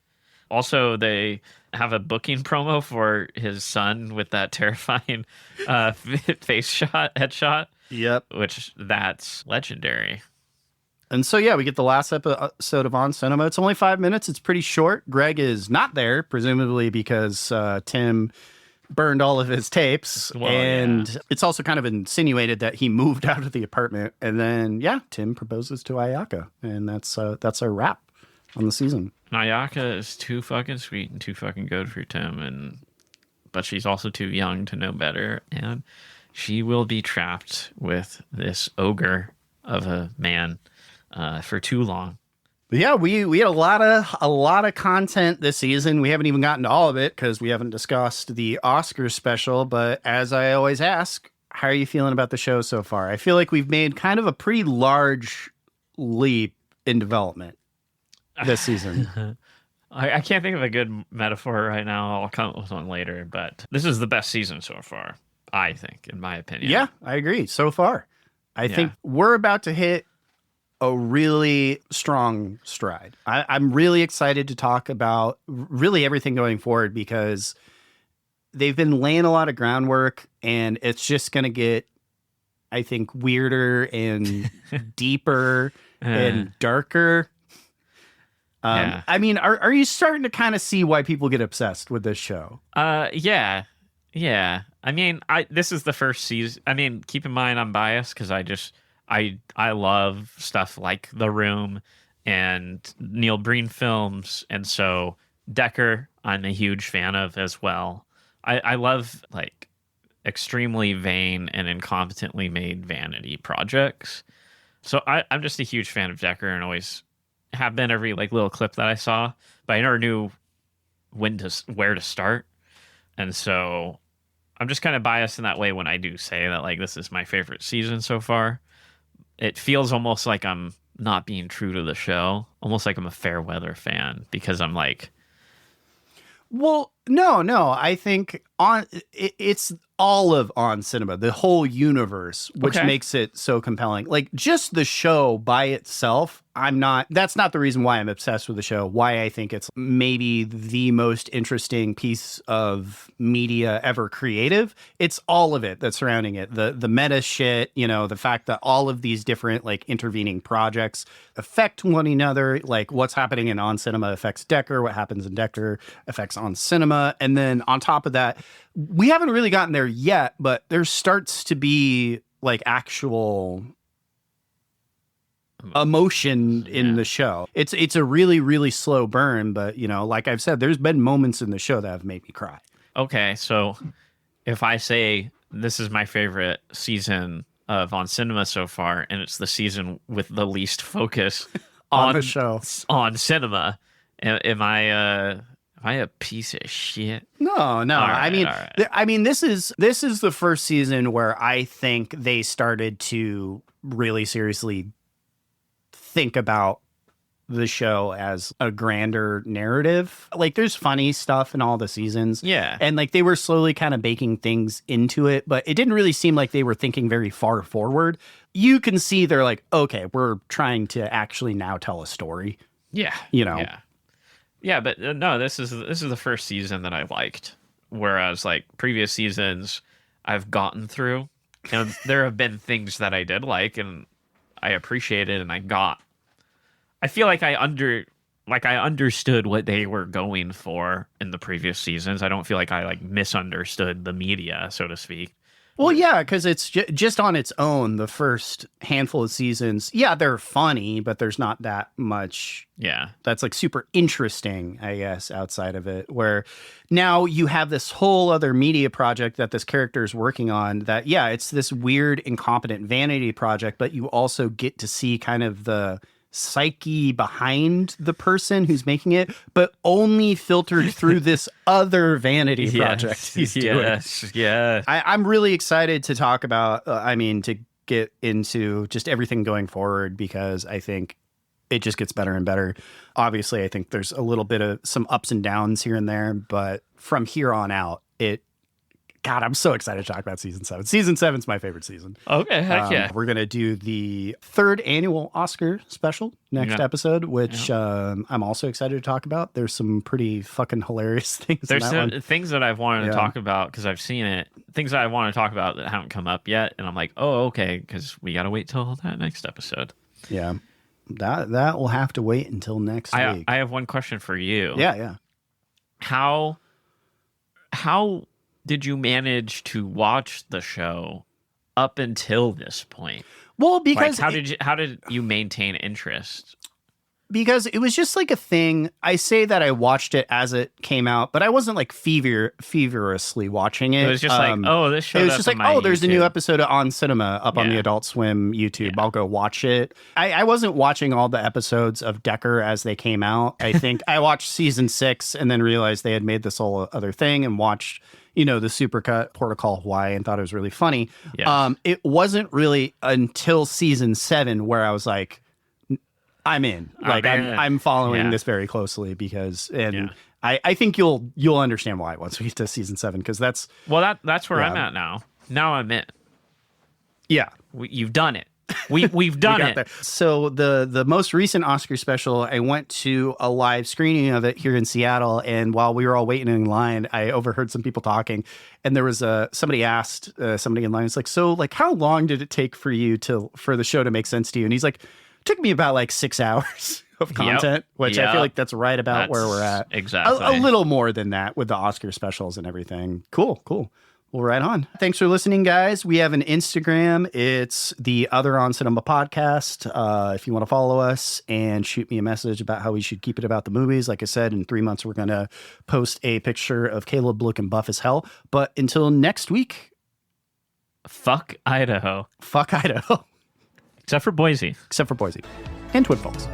Also, they have a booking promo for his son with that terrifying headshot. Yep. Which that's legendary. And so, we get the last episode of On Cinema. It's only 5 minutes. It's pretty short. Greg is not there, presumably because Tim burned all of his tapes. It's also kind of insinuated that he moved out of the apartment. And then, Tim proposes to Ayaka. And that's our wrap on the season. Ayaka is too fucking sweet and too fucking good for Tim, but she's also too young to know better, and she will be trapped with this ogre of a man for too long. But we had a lot of content this season. We haven't even gotten to all of it because we haven't discussed the Oscars special. But as I always ask, how are you feeling about the show so far? I feel like we've made kind of a pretty large leap in development this season. I can't think of a good metaphor right now. I'll come up with one later, but this is the best season so far, I think, in my opinion. Yeah, I agree. So far, I think we're about to hit a really strong stride. I'm really excited to talk about really everything going forward because they've been laying a lot of groundwork and it's just going to get, I think, weirder and deeper and darker. I mean, are you starting to kind of see why people get obsessed with this show? Yeah. I mean, this is the first season. I mean, keep in mind I'm biased because I love stuff like The Room and Neil Breen films, and so Decker I'm a huge fan of as well. I love like extremely vain and incompetently made vanity projects. So I'm just a huge fan of Decker and always have been every like little clip that I saw, but I never knew where to start. And so I'm just kind of biased in that way when I do say that like this is my favorite season so far. It feels almost like I'm not being true to the show. Almost like I'm a fair weather fan because I'm like, Well, no. I think it's all of On Cinema, the whole universe, which Okay. makes it so compelling. Like just the show by itself, that's not the reason why I'm obsessed with the show. Why I think it's maybe the most interesting piece of media ever creative. It's all of it that's surrounding it. The meta shit, the fact that all of these different like intervening projects affect one another, like what's happening in On Cinema affects Decker, what happens in Decker affects On Cinema. And then on top of that, we haven't really gotten there yet, but there starts to be like actual emotion in the show. It's a really, really slow burn, but like I've said, there's been moments in the show that have made me cry. okay, so if I say this is my favorite season of On Cinema so far, and it's the season with the least focus On the show. on cinema, am I a piece of shit? No. All right. I mean, this is the first season where I think they started to really seriously think about the show as a grander narrative. Like there's funny stuff in all the seasons. Yeah. And like they were slowly kind of baking things into it, but it didn't really seem like they were thinking very far forward. You can see they're like, okay, we're trying to actually now tell a story. Yeah. Yeah, but no, this is the first season that I liked. Whereas like previous seasons I've gotten through, and there have been things that I did like and I appreciated and I feel like I understood what they were going for in the previous seasons. I don't feel like I like misunderstood the media, so to speak. Well, yeah, because it's just on its own, the first handful of seasons, yeah, they're funny, but there's not that much that's like super interesting, I guess, outside of it, where now you have this whole other media project that this character is working on that, yeah, it's this weird, incompetent vanity project, but you also get to see kind of the psyche behind the person who's making it, but only filtered through this other vanity project he's doing. Yes. I'm really excited to talk about, to get into just everything going forward, because I think it just gets better and better. Obviously, I think there's a little bit of some ups and downs here and there, but from here on out, God, I'm so excited to talk about season 7. Season 7's my favorite season. Okay, heck yeah. We're going to do the 3rd annual Oscar special next episode, which I'm also excited to talk about. There's some pretty fucking hilarious things There's in that one. things that I've wanted to talk about because I've seen it. Things that I want to talk about that haven't come up yet. And I'm like, oh, okay, because we got to wait till that next episode. Yeah. That will have to wait until next week. I have one question for you. Yeah. How did you manage to watch the show up until this point? Well, because how did you maintain interest? Because it was just like a thing. I say that I watched it as it came out, but I wasn't like feverishly watching it. It was just like, oh, this show. It was just like, oh, there's YouTube. a new episode of On Cinema up on the Adult Swim YouTube. I'll go watch it. I wasn't watching all the episodes of Decker as they came out. I think I watched season 6 and then realized they had made this whole other thing and watched, the supercut Protocol Hawaii and thought it was really funny. Yes. It wasn't really until season 7 where I was like, I'm in. Like I'm following this very closely because I think you'll understand why once we get to season 7, because that's where I'm at now. Now I'm in. Yeah, you've done it. We've done it. There. So the most recent Oscar special, I went to a live screening of it here in Seattle, and while we were all waiting in line, I overheard some people talking, and there was somebody asked somebody in line, it's like, so like how long did it take for you for the show to make sense to you? And he's like, took me about like 6 hours of content, which I feel like that's right about where we're at. Exactly. A little more than that with the Oscar specials and everything. Cool. Well, right on. Thanks for listening, guys. We have an Instagram. It's the Other On Cinema Podcast. If you want to follow us and shoot me a message about how we should keep it about the movies. Like I said, in 3 months, we're going to post a picture of Caleb looking buff as hell. But until next week, fuck Idaho. Fuck Idaho. Except for Boise. And Twin Falls.